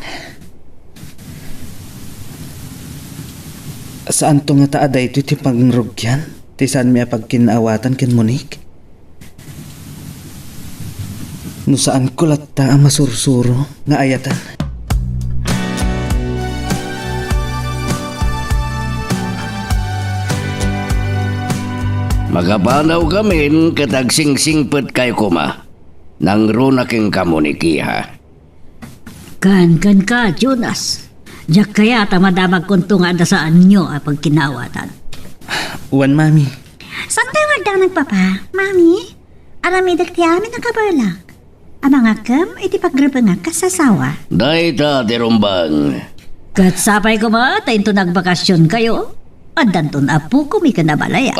Saan to nga taada ito iti pangrugyan? Ti saan may pagkinaawatan ken Monique? No saan ko latta ang masursuro nga ayatan? Magapanaw kami katagsing-singpet kay kuma. Nang runaking kamunikiha. Kan ka, Jonas. Diyak kaya tamadamag kuntunga da saan nyo ang pagkinawatan. Uwan, mami. Saan tayo magdang nagpapa? Mami, aramidag ti amin nakabalak. Ang mga kam, iti paggraba nga kasasawa. Dahita, tirumbang. Kat sapay ko ma, tayo nagbakasyon kayo. Adanton apo ko may kanabalayan.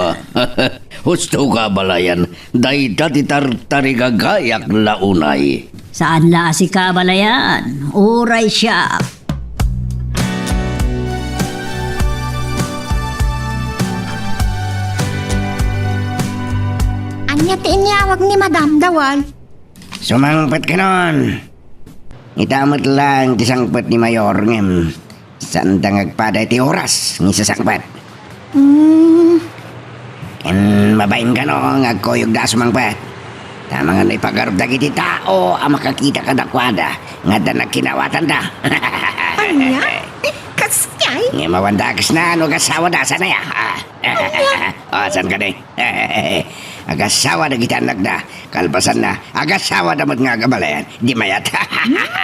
Husto ka balayan, day dati tarigagayak launay. Saan la si kabalayan? Uray siya. Anya ti inyawag ni Madam Dawal. Sumangpat ka nun. Itamot lang ti sangpat ni Mayor ngem. Saan tangagpada ti oras ni sasangpat. Mabain ka no, ngagkoyog da sumangpat. Tama nga na ipagarob da kiti tao, ang makakita ka dakwada, nga da nagkinawatan da. Anya? Kasyay? Nga mawandakas na, ano kasawa da, sana ya? O, saan ka din? Agasawa na kita anak da, kalpasan na, agasawa na nga gabalayan, di mayat.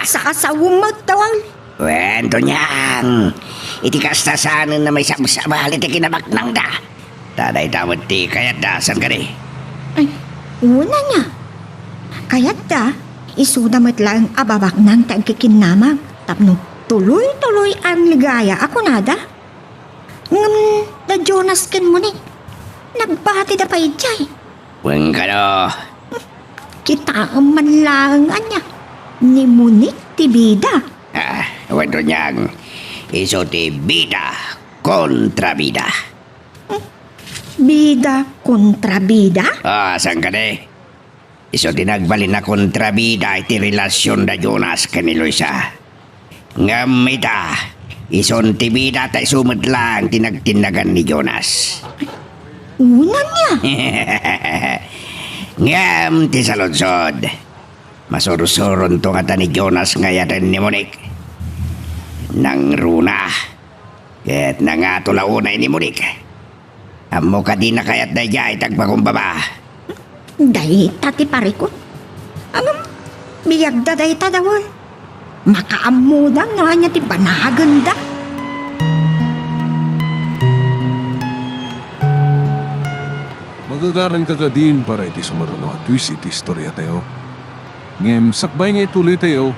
Sa kasawang mo, Dawal. Wento niyang, iti kastasanan na may sabsabali ti kinabaknang da. Taday tamot ti kayat da, saan ka din? Ay, una niya. Kaya't da, isudamat lang ababak ng tagkikinamag. Tapno, tuloy-tuloy ang ligaya ako nada. Ngam, da Jonas ken mo ni. Nagbati da pa ijay. Weng ka no. Kita ang manlangan niya. Ni Munik ti bida. Wento niyang, iso ti bida kontra bida. Bida kontra bida? Saan ka di? Iso tinagbalin na kontra bida iti relasyon da Jonas ken ni Luisa. Ngamita, ison ti bida tay sumut lang tinagtinagan ni Jonas. Una niya. Ngam ti saludsod. Masurusuron to nga ni Jonas ngayaten ni Monik. Nang runa. Ket nangatulaunay ni Monik. Amo ka di na kayat da jay tagpakumbaba. Day tati pare ko. Biyag da day tadawal. Makaamudang nga niya ti panaganda. Magagaran ka din para iti sumaruno at twist iti istorya tayo. Ngem, sakbay nga ituloy tayo,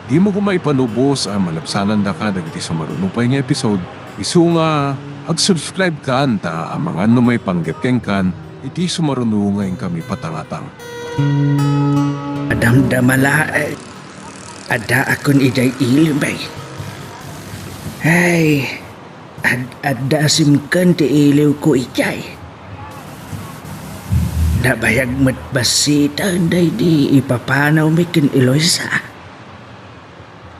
di mo kumaipanubos ang malapsanan da ka iti sumaruno pa nga episode. Isu nga, ag-subscribe ka anta ang mga may panggepkeng kan, iti sumaruno ngayon kami patangatang. Adamdamala, ada akon iday ilibay. Ay, ada simkan ti iliw ko ijay. Nabayag matbasita day di ipapanaw mikin Eloisa.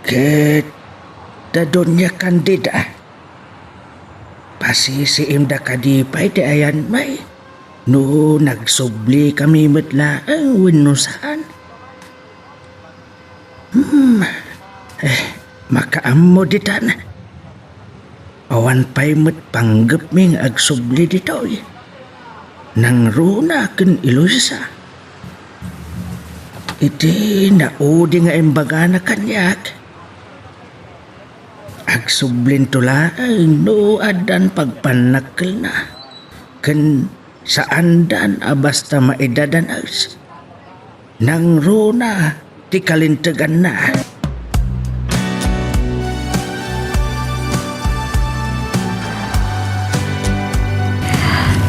Ket dadon niya kandida. Pasisiim da kadipay di ayan may. No nagsubli kami matla ang winusan. Makaammo ditan. Awan pa'y matpanggap ming agsubli ditoy. Nang runa ken Eloisa. Iti naudi nga imbaga na kanyak. Agsublin tula no adan pagpanakkel na. Ken saan dan basta maidadan as. Nang runa ti kalintegan na.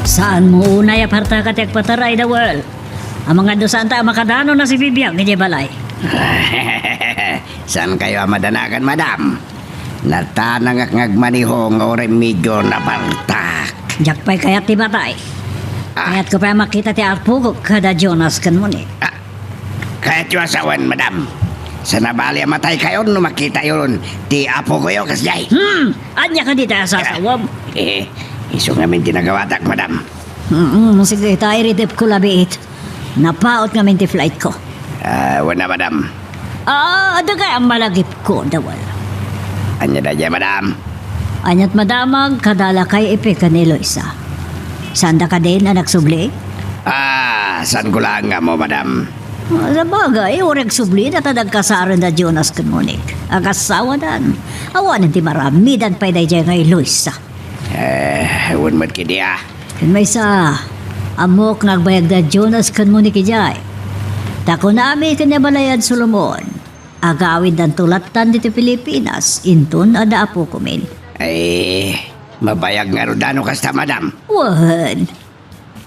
Saan mo unay aparta ka tek pataray da world? Ang mga dosanta makadano na si Bibiang ni Balay. Saan kayo madanagan, madam? Natanang ngagmanihong oray medyo napartak. Jakpay kayat ti batay. Kayat ko pa makita ti arpugok kada Jonas kan mo ni. Kaya't yung asawan, madam. Sa nabali matay kayo no makita yun. Ti apo ko yun, kasjay. Anya ka dito sa asawam. Iso ngamin tinagawatak, madam. Sige, tayo ritip ko labiit. Napaot ngamin ti flight ko. Wala, madam. Ada kaya ang malagip ko, dawal. Anya da dyan, madam. Anyat madamag, kadala kay ipika ni Eloisa. Sanda ka din na nagsubli? Saan ko lang nga mo, madam? Sa bagay, ureg subli na tadagkasaran na Jonas kan Monik. Agasawa dan. Awanan ti marami dan pa'y day dyan nga Eloisa. Ewan mat kidi Kan may sa amok nagbayag da Jonas kan mo ni kijay. Tako nami kanyabalayad Solomon. Agawid dan tulatan dito Pilipinas. Inton ada apo kumin. Ay, Mabayag nga rodano kasta, madam. Wan.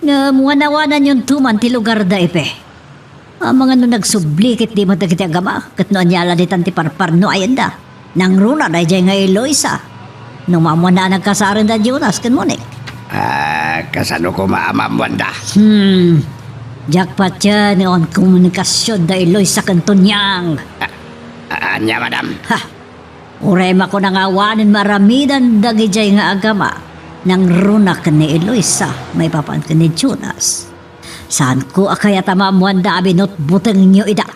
Nga muwanawanan yung tuman ti lugar da ipe. Ang mga no nagsublikit di mo tagiti agama. Kat no anyala di tanti parparno ayan da. Nang runa da jay nga Eloisa. Nung mamuna nagkasaran da Jonas kan mo ni. Kasano ko maamam, Wanda? Jackpot yan on komunikasyon da Eloisa kan tunyang. Anya, madam? Ha! Urema ko nang awanin maramidan dagi jay nga agama nang runak ni Eloisa may papan ni Jonas. Saan ko akaya tamamuan da abinot buteng nyo ida.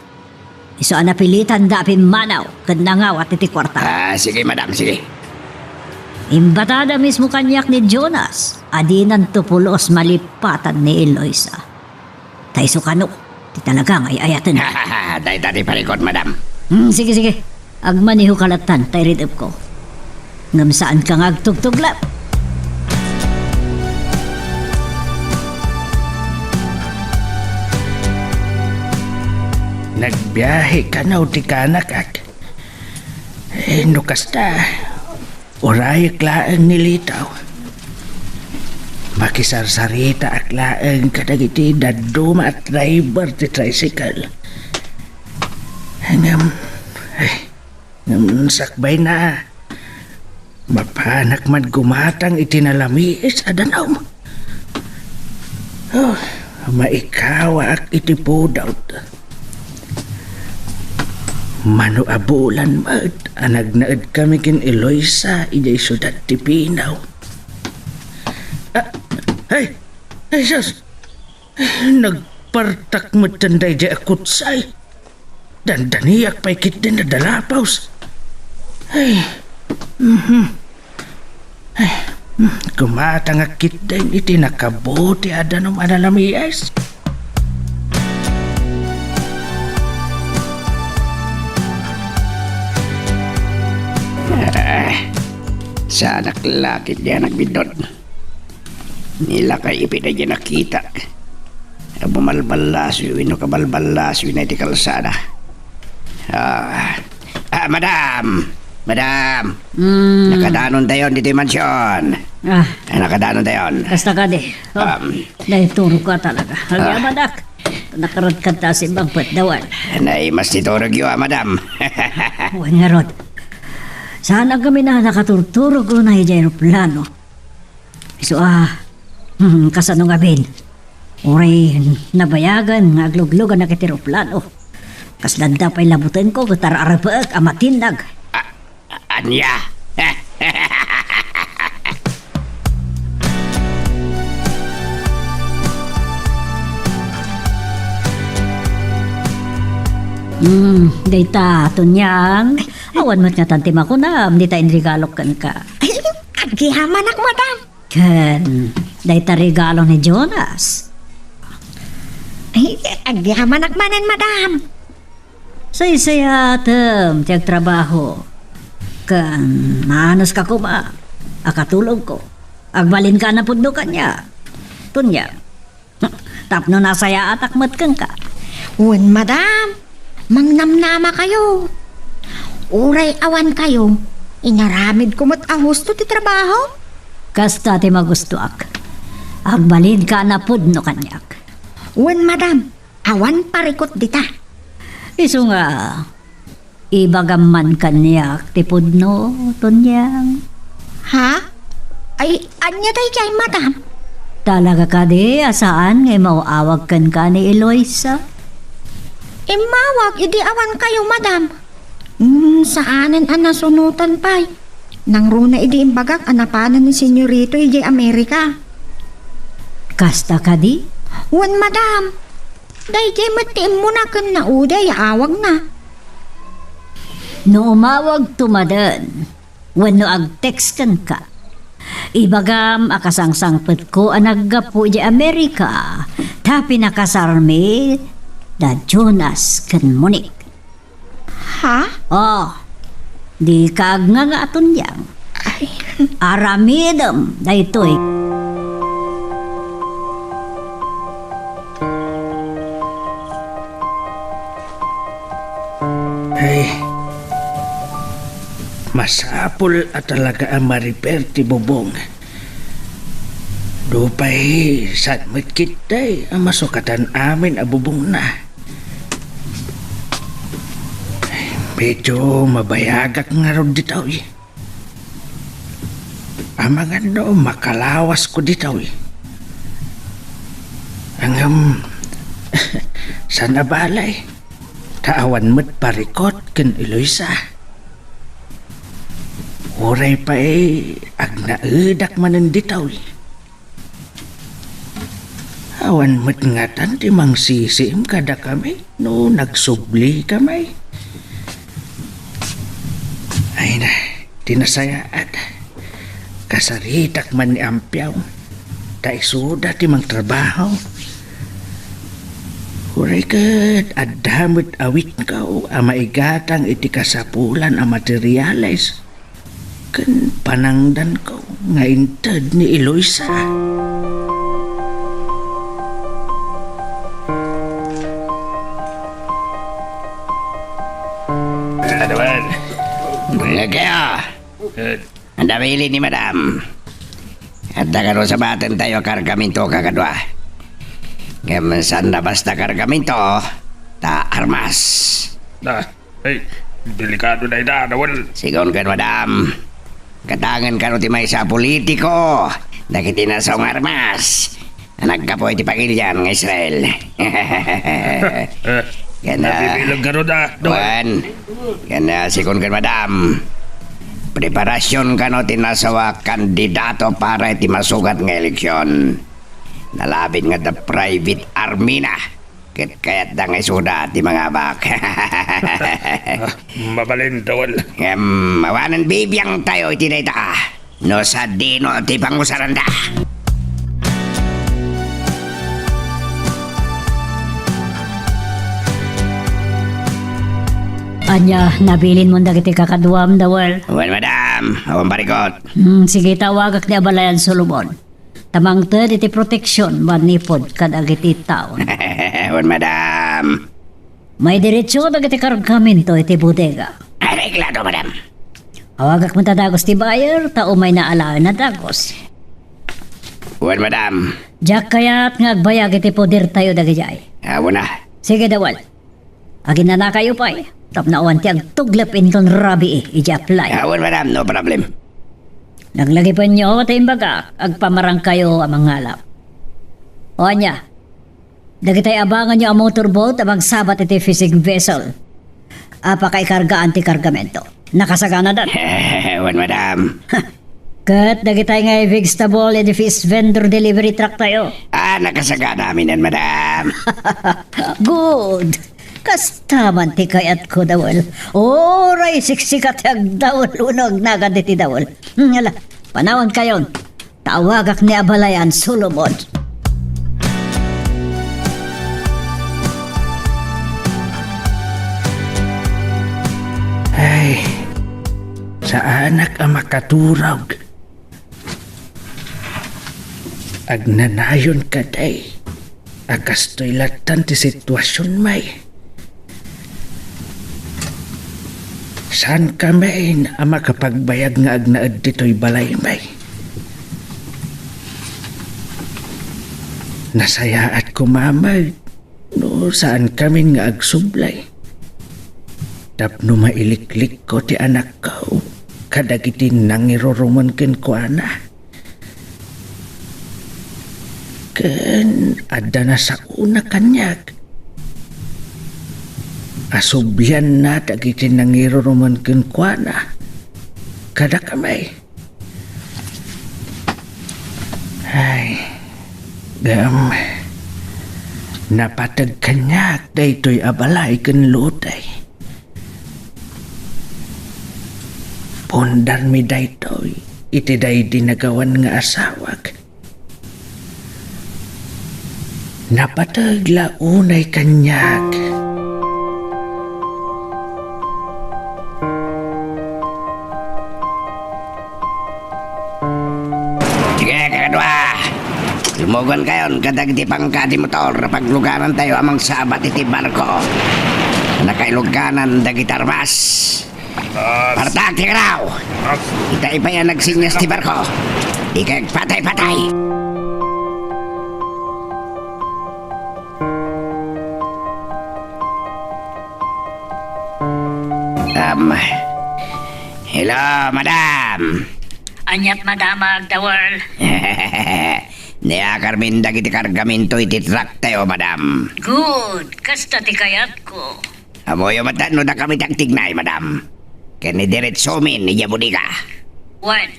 Iso anapilitan da manaw kad nangawat iti kwarta. Sige, madam, sige. Imbatada mismo kanyak ni Jonas adinan tupulos malipatan ni Eloisa. Taiso kano, ti talagang ay ayatan. Dahil tati palikot, madam. Sige. Agmaniho kalatan, tay rid up ko. Ngam saan kang agtugtuglap? Nagbiyahe ka na ti kanak ak. No kasta, oray klaang nilitaw. Makisarsarita ak laang kadagiti daduma at driver ti tricycle. Ngam sakbay na. Mapanak man gumatang itinalamis adanaw. Maikawa ak iti pudaw. Mano abulan mat, anagnaad kami kin Eloisa, ijay syudad ti Pinaw. Ay, sus! Nagpartak mo tanday di akutsay. Dandaniyak pa'y kit din na dalapaws. Kumatang akit din iti nakabuti adanong analamiyas. Sa anak lakit niya nagbidot. Nila kay ipinadya nakita. Bumalbalasyo, ino kabalbalasyo na iti kalsada. Madam! Nakadanon tayo dito yung mansyon. Nakadanon tayo. Basta ka di. Dahil turo ka talaga. Hagyaman nakarad ka ta si ibang patdawan. Mas titurog yun, madam. Huwag nga rod. Sana kami na nakaturturog ko na yung plano. So kasano nga bin? Uray nabayagan nga agluglugan na kitiroplano. Kaslanda pa'y labutan ko katararapaak amatindag. Anya? Dayta tunyang. Awan mo't nga tantima ko na. Di tayo regalok kan ka. Agihaman ak, madam. Kan, dayta regalo ni Jonas. Agihaman ak manen, madam. Say-saya atam, tiyag trabaho. Kan, manos ka ko ba? Akatulog ko. Agbalin ka na pudno kanya. Tunya. Tapno nasaya atak mat kang ka. Uwan, madam. Mangnamnama kayo. Uray awan kayo. Inaramid ko mat ang husto ti trabaho. Kasta ti magustuak. Agbalin ka na pudno kanyak. Uwan, madam. Awan parikot dita. Iso nga, ibagaman kanyak ti pudno, tunyang. Ha? Ay, anya tayo kay madam? Talaga ka di, asaan ngay mauawag kan ka ni Eloisa? Imawag, idi awan kayo, madam. Saanan ang nasunutan pa'y? Nang runa idi imbagak anapanan ni Senyorito iji Amerika. Kasta ka di? Wan, madam. Day jay matiim mo na kan na uday, awag na. No umawag tumadan, wano ag-text kan ka. Ibagam akasangsangpet ko ang naggapo di Amerika, tapi nakasarmi da Jonas kan Monique. Ha? Di kag nga aton yang. Aramidam da ito'y. Masapul at talaga ang mariper ti bubong. Dupay saan magkitay ang masukatan amin ang bubong na. Medyo mabayagak nga ron ditaw eh. Ang mga no, makalawas ko ditaw eh. Ang sana balay. Taawan mo't parikot ken Eloisa. Oray pa ag naedak manen ditaw eh. Awan mo't ngatan ti mang sisim kada kami no nagsubli kami. Ay na, tinasayaat. Kasaritak man ni Ampiaw. Taisuda ti mang trabaho. Huray kat, adamot awit kao ang maigatang iti kasapulan ang materialis. Kan panangdan ko nga intad ni Eloisa. Adawan. Mga kaya. Ang damili ni Madam. At nakaro sa batin tayo kargaminto kakadwa. Saan na basta kargaminto, ta armas. Delikado na idadawal. Sigon kan Madam. Katangan ka ti may sa politiko. Nakitinasong armas. Nagkapoy ti pagilyan ng Israel. Nabibilang ka ron Juan. Ganda, sigon kan Madam. Preparasyon ka no tinasawa kandidato para iti masugat ng eleksyon. Nalabit nga the private army na. Kaya't da nga isuda ti mga bak. Mabalin dawal. Mawanan bibiyang tayo iti dayta. No sa dino ti pangusaranda. Anya, nabilin mo dagiti kakaduam dawal. Well, Madam, awan parikot. Sige, tawagak ni Abalayan Solomon. Tamang ted iti proteksyon manipod kadagiti taon. Well, Madam. May diretsyo dagiti kargamento iti bodega. Reklado, Madam. Awagak mo tadagos ti buyer, tao may naalaan na dagos. Well, Madam. Diyak kaya't nga agbayag iti poder tayo dagijay. Awan na. Sige, dawal. Agin na kayo pa eh. Tapnaawan ti agtuglapin kong rabi iji-apply. Awan, Madam, no problem. Naglagi pa nyo, taimbaga, agpamarang kayo amang ngalap. O anya, dagitay abangan nyo ang motorboat amang sabat iti fishing vessel. Apakaikarga anti-kargamento. Nakasagana dan. Awan, Madam. Kat dagitay nga vegetable iti fish vendor delivery truck tayo. Nakasagana amin yan, Madam. Good. Kastaman ti kayat ko dawal. Oray, siksikat ag dawal. Unog nagad iti dawal. Ngala, panawan kayon. Tawagak ni Abalayan Solomon. Ay, sa anak ang makaturog. Agnanayon ka day. Agastoy latan ti sitwasyon may. Saan kami ang makapagbayag nga agnaad dito'y balay may? Nasaya at kumamay no saan kami nga agsublay. Tapno mailiklik ko ti anak ko kadagiti nangiroromon ken ko ana. Ken adda na sa una kanyag. Asubyan na dagiti nangiroromon ken ko ana. Kada kamay. Ay, gam. Napatag kanyak daytoy abalay ken lutay. Pondar mi daytoy iti day dinagawan nga asawag. Napatag launay kanyak. Sige, kakadwa. Lumugon kayon kadag di pangkadi motor paglugaran tayo amang sabat iti barko. Nakailuganan dagiti armas. Partake raw! Itay pa yan nagsinyas ti barko. Ikag patay-patay! Hello, madam! Anyat madamag the world. Niya Carmen dagiti kargamento iti truck tayo, madam. Good. Kasta ti kayat ko. Amoy matano na kami tagtignay, madam. Kani diretso min, niya budiga. One.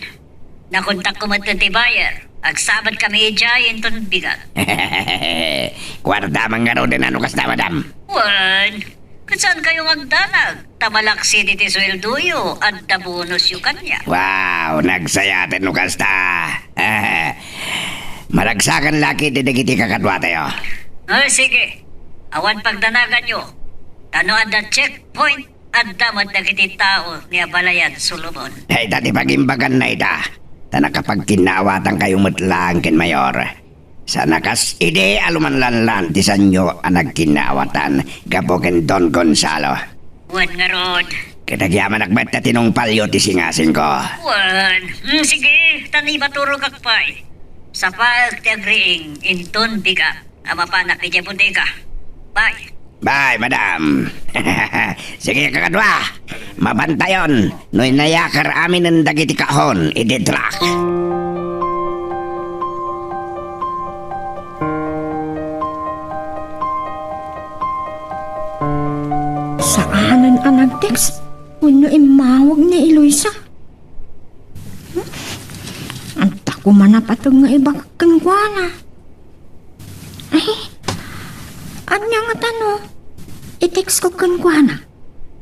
Nakontak ko ti buyer. Agsabat kami ijayin ton bigat. Kwarta mangaro din ano kasta, madam. One. Kasan kayong agdanag? Tamalaksi ti sweldoyo at bonus yu kanya. Wow, nagsayatin no kasta. Maragsakan laki ti dagiti kakadwa tayo. Sige. Awan pagdanagan nyo. Tano ada checkpoint at damad dagiti tao ni Abalayan Solomon. Ay, tati pagimbagan na ita. Ta nakapagkinawatan kayong matlang ken mayor. Sa nakas ide alumanlanlan ti sanyo ang nagkinawatan gapo ken Don Gonzalo. Wan nga rod. Kitagyaman nakbet na tinong palyo ti singasin ko. Wan. Sige, tani maturog akpay. Sa pag ti agriing inton biga. Amapanak ti bodega. Bye. Bye, madam. Sige, kakadwa. Mabantayon. No'y nayakar amin ng dagiti kahon, ididrak. Saanan ang nag-text? Wano imawag ni Eloisa? Ang tako man na patog nga iba kangwana. Ay, anya nga tano? I-text ko kangwana.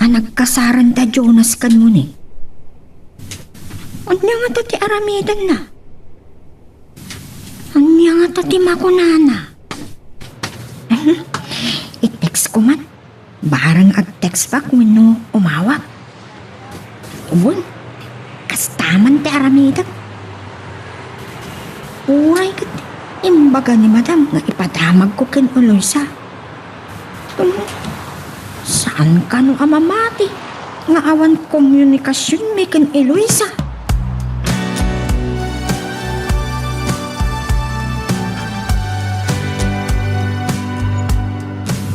Ang nagkasaran ta Jonas kan mo ni. Anya nga ti aramidan na? Anya nga ti makunana? I-text ko man. Barang ag-text pa kung no umawag. Uwan, kastaman ti aramidag. Uray kat, imbaga ni madam nga ipadamag ko ken Eloisa. Saan ka no amamati? Nga awan komunikasyon mi ken Eloisa.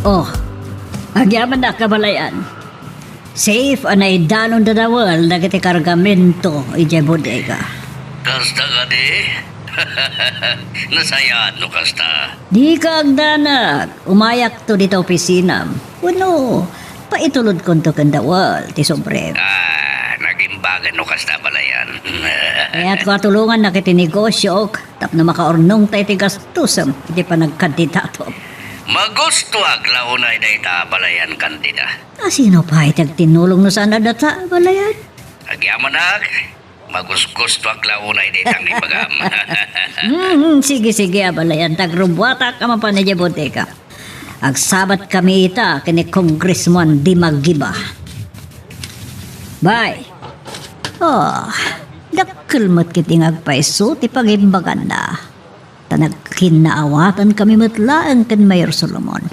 Oh, agyaman na kabalayan. Safe anay danon da dawal dagiti kargamento ije bodega. Kasta ka di? Nasayaan no kasta. Di ka agdanag, umayak to dito opisina. Uno, paitulod ko to kan dawal, ti sobre. Nagimbagan no kasta balayan. Kaya't ko tulungan na kiti negosyo, tap na makaornong tayo ti gastusam, hindi pa nagkandidato. Magusto aglaw na ita balayan kandida. Sino pa itag tinulong no sana data, balayan? Agyaman nag, magusgusto aglaw na ita ang ipagam. Sige, balayan, tagrubwata ka mapanadya bodega. Agsabat kami ita kini Congressman Di Magiba. Bye. Oh, dakkelmat kiting agpaiso ti pagimbagan na. Nagkinaawatan kami matlaan kan Mayor Solomon.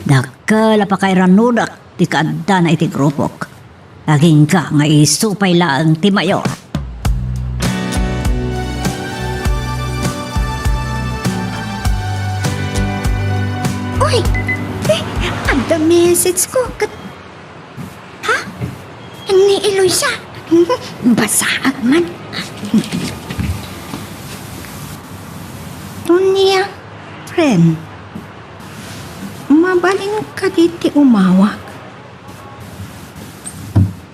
Dakala pa kay ranudak ti kaadda na iti grupok. Aging ka nga isupay laang ti Mayor. Uy! Ada message ko. Ha? Ni Eloisa? Basaag man. Tunia, friend, mabalin ka diti umawag.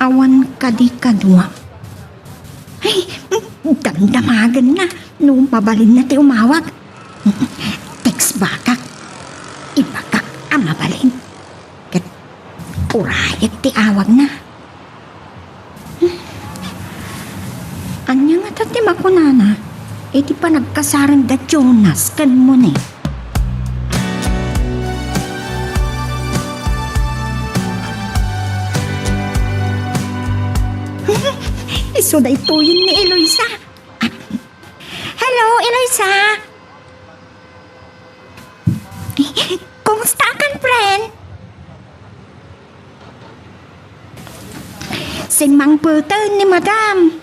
Awan ka di kadwa. Ay, damdamagan na nung mabalin na ti umawag. Text bakak. Ibakak ang mabalin. Kat urayat ti awag na. Anya nga tati makunana. Iti pa nagkasaran da Jonas kan mo ni. Iso da ito yun ni Eloisa. Hello, Eloisa. Kumusta kan, friend? Si Mang Peter ni Madam.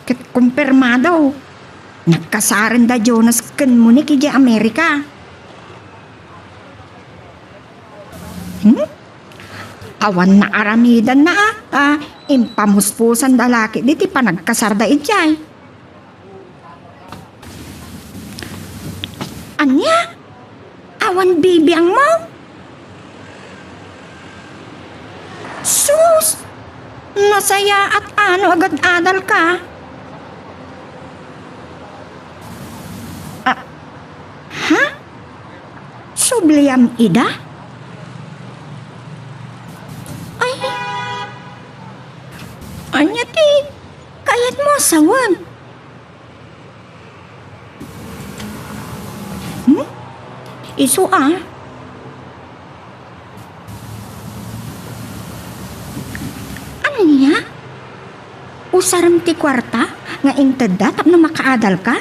Kat kumpirmado. Nagkasaran da Jonas ken mo ni kaya Amerika. Awan na aramidan na impamuspusan da laki diti pa nagkasarda ijay. Anya? Awan bibiyang mo? Sus! Masaya at ano agad adal ka? Ha? Subliyam ida? Ay! Anya ti? Kayat mo asawan? Isu Ano niya? Usaram ti kwarta nga inteda tapno makaadal ka?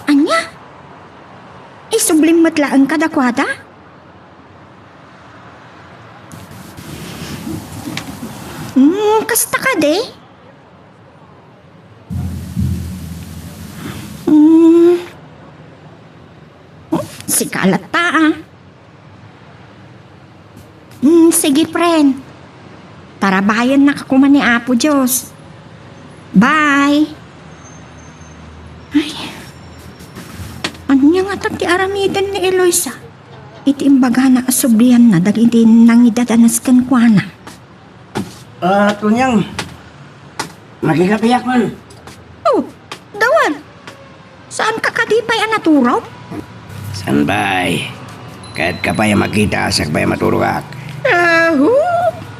Anya? Isublim matlaan ka dakwada? Kasta ka de? Sikalat ta sige friend. Tarabayan na kakuman ni Apo Diyos. Bye. Ay. Ano niya nga ti aramidan ni Eloisa? Iti imbaga na asublihan na dagiti nang idadanas kan kwa na. Tunyang. Magkikapiyak man. Oh, dawan. Saan ka kadipay anaturaw? San bay? Kahit ka pa yung makita, sak pa yung maturugak.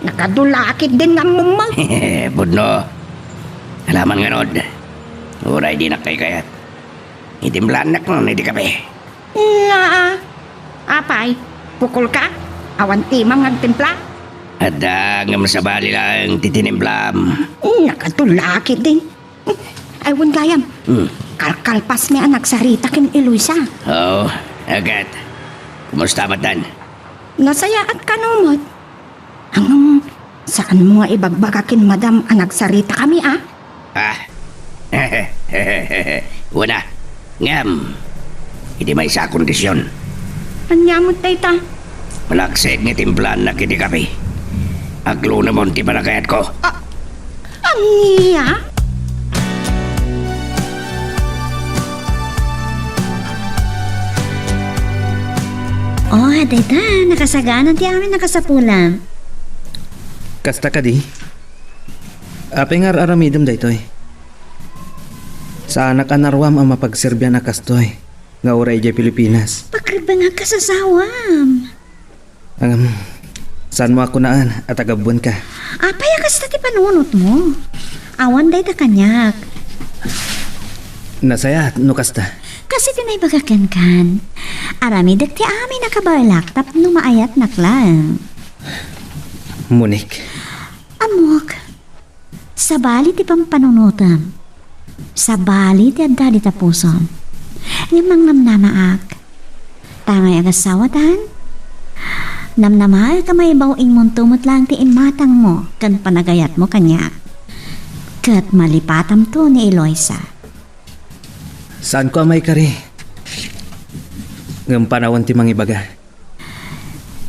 Nakadulakit din ang mumang. Budno. Alaman nga nod. Uray di nakikayat. Itimplanak mo, hindi ka pa Apay, pukul ka? Awan timang agtimpla? Ada nga masabali lang titinimplam. Nakadulakit din. Aywan gayam. Kalkalpas may anak sa Rita kin Eloisa. Oo, agad. Kumusta matan? Nasaya at kanumot. Hanggang saan mo nga ibagbagakin madam anak sa Rita kami Una, ngam. Hindi may isa kondisyon. Anyamot tayta. Malakset nga timplan na kiti kape. Aglo naman ti parakayat ko. Aniya? Oh, tayta, nakasaganan ti amin nakasapulam. Kasta ka di? Apengar aramidem daytoy. Sa anak anarwam ang mapagserbyan na kastoy. Nga oray di Pilipinas. Pakriba nga kasasawam. Saan mo ako naan at agabon ka? Apay kasta ti panunot mo. Awan day ta kanyak. Nasaya no kasta. Kasi tinay bagakan. Arami dak ti amin nakabarlak tap no maayat naklang. Munik. Amok. Sa bali ti pampanunutam. Sa bali ti adda di tapusom. Limang namnamaak. Tangay agasawatan. Namnamahal ka may bawing mong tumot lang ti inmatang mo kan panagayat mo kanya. Kat malipatam to ni Eloisa. Saan ko amay kari? Ngam panawon ti mangibaga.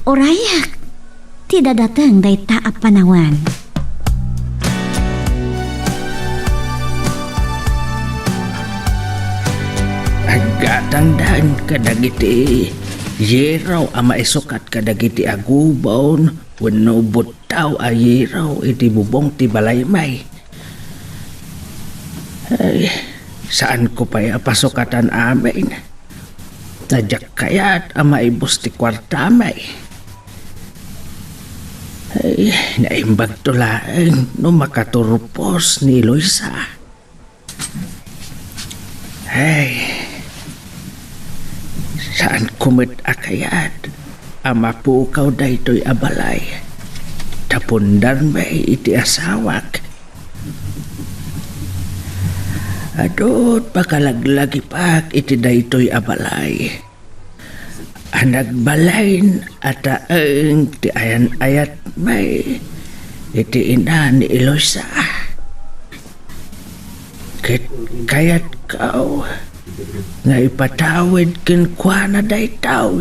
Orayak. Ti dadateng day taap panawan. Agatandaan kadagiti yeraw ama isukat kadagiti agubon wenno butaw a yeraw iti bubong ti balaymay. Ay, saan ko pa'y apasukatan amin? Tadyak kaya't ama ibus ti kwartamay. Ay, naimbag tulaan no makaturupos ni Eloisa. Ay, saan kumit akayat? Ama po ikaw daytoy abalay. Tapundan may iti asawak. Adot pakalaglagipak iti daytoy abalay. Nagbalain at ang ti ayan ayat may iti ina ni Eloisa. Kayat kau nga ipatawid ken kwa na daytaw.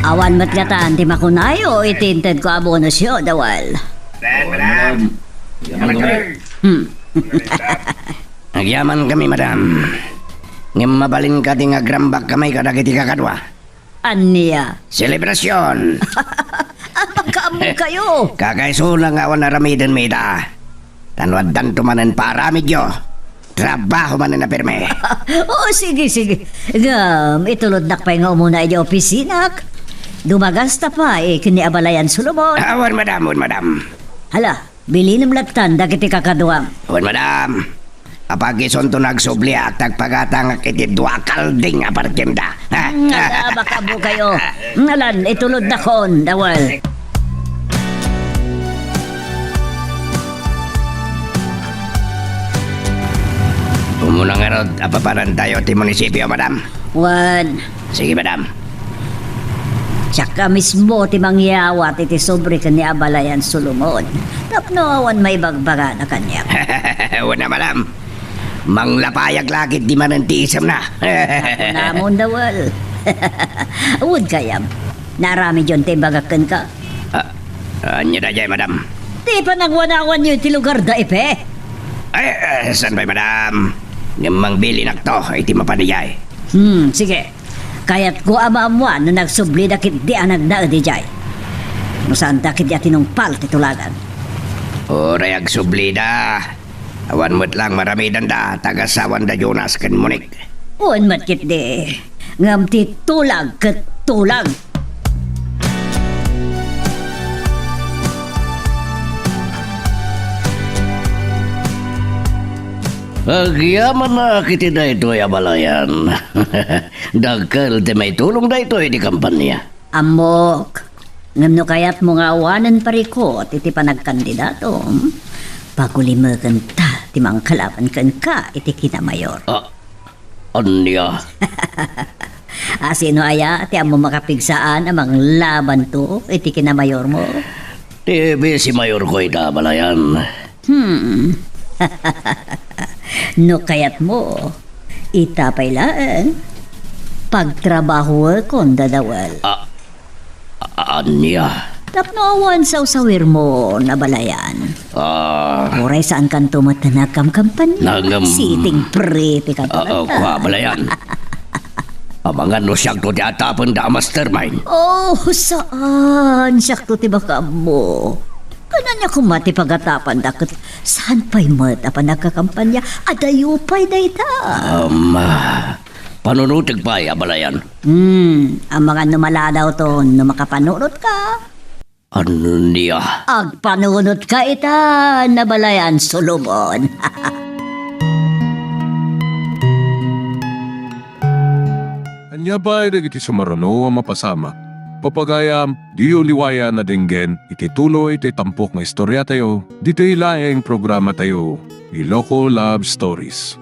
Awan matgatan ti makunayo itinted ko abono siyo dawal. Nagyaman kami, madam. Ngem mabalin ka di nga grambak kamay kadagiti kakadwa. Aniya. Selebrasyon. Apagkaamo kayo. Kakaisula nga awan na ramiden mida. Tanwadan tumanen para medyo. Trabaho man na pirme. Oo, sige. Gam, itulod na pa nga umuna ay opisina. Dumagasta pa kini abalayan Solomon. Awan, madam. Hala, bilinam lagtan dagiti kakadwam. Awan, madam. Apagison to nagsubli at tagpagatang kiti dua kalding apartimda. Nga, baka mo kayo. Ngalan, itulod na kon, dawal. Umuna nga rod, apaparan tayo ti munisipyo, madam. Wan, Sige, madam. tsaka mismo ti mangyawat iti sobre kani abalayan Solomon. Tapno awan may bagbaga na kanya. Wala, madam. Manglapayag lakit di man ang tiisam na. Namon dawal. Awod kayam. Narami dyon ti bagakan ka. Anya da jay, madam. Di pa nagwanawan yun ti lugar da ipe. Saan ba'y, madam? Ngamang bili nakto, iti mapaniyay. Sige. Kaya't ko amamuan na nagsubli dakit di anag na di jay. Musaan dakit ya tinumpal titulagan. Oray ag sublida. Awan mo't lang maramidan da, tagasawan da Jonas ken Monik. Uwan matkit di. Ngam ti tulag ket tulag. Agyaman na kiti da ito ay abalayan. Dagkal di may tulong da ito ay di kampanya. Amok. Ngam no kayat mo nga awanan parikot iti panagkandidato. Pagulimagan ta ti mangkalaban kan ka iti kinamayor. Anya? Sino aya ti amo makapigsaan amang laban to iti kinamayor mo? Tibi si Mayor ko ita abalayan. No kayat mo, itapay lang. Pagtrabaho kon dadawal. Anya? Tapno awan sa usawir mo nabalayan. Oray saan kan tumatanag kampanya. Siting pretty ka Kwa abalayan. Amangan no siyang to di atapon da mastermind. Oh, saan? Siyakto ti baka mo. Kanan niya kumati pagatapan dakot saan pa'y mat apa nagkakampanya adayo pa'y dayta. Panunutig pa'y abalayan. Ang mga numaladaw to no makapanunod ka. Ano niya? Agpanunod ka ita nabalayan Solomon. Anya ba ay iti sumarano ang mapasama? Papagayam, di uliwaya na dinggen, iti tuloy iti tampok na istorya tayo, dito ilaeng programa tayo, Iloko Love Stories.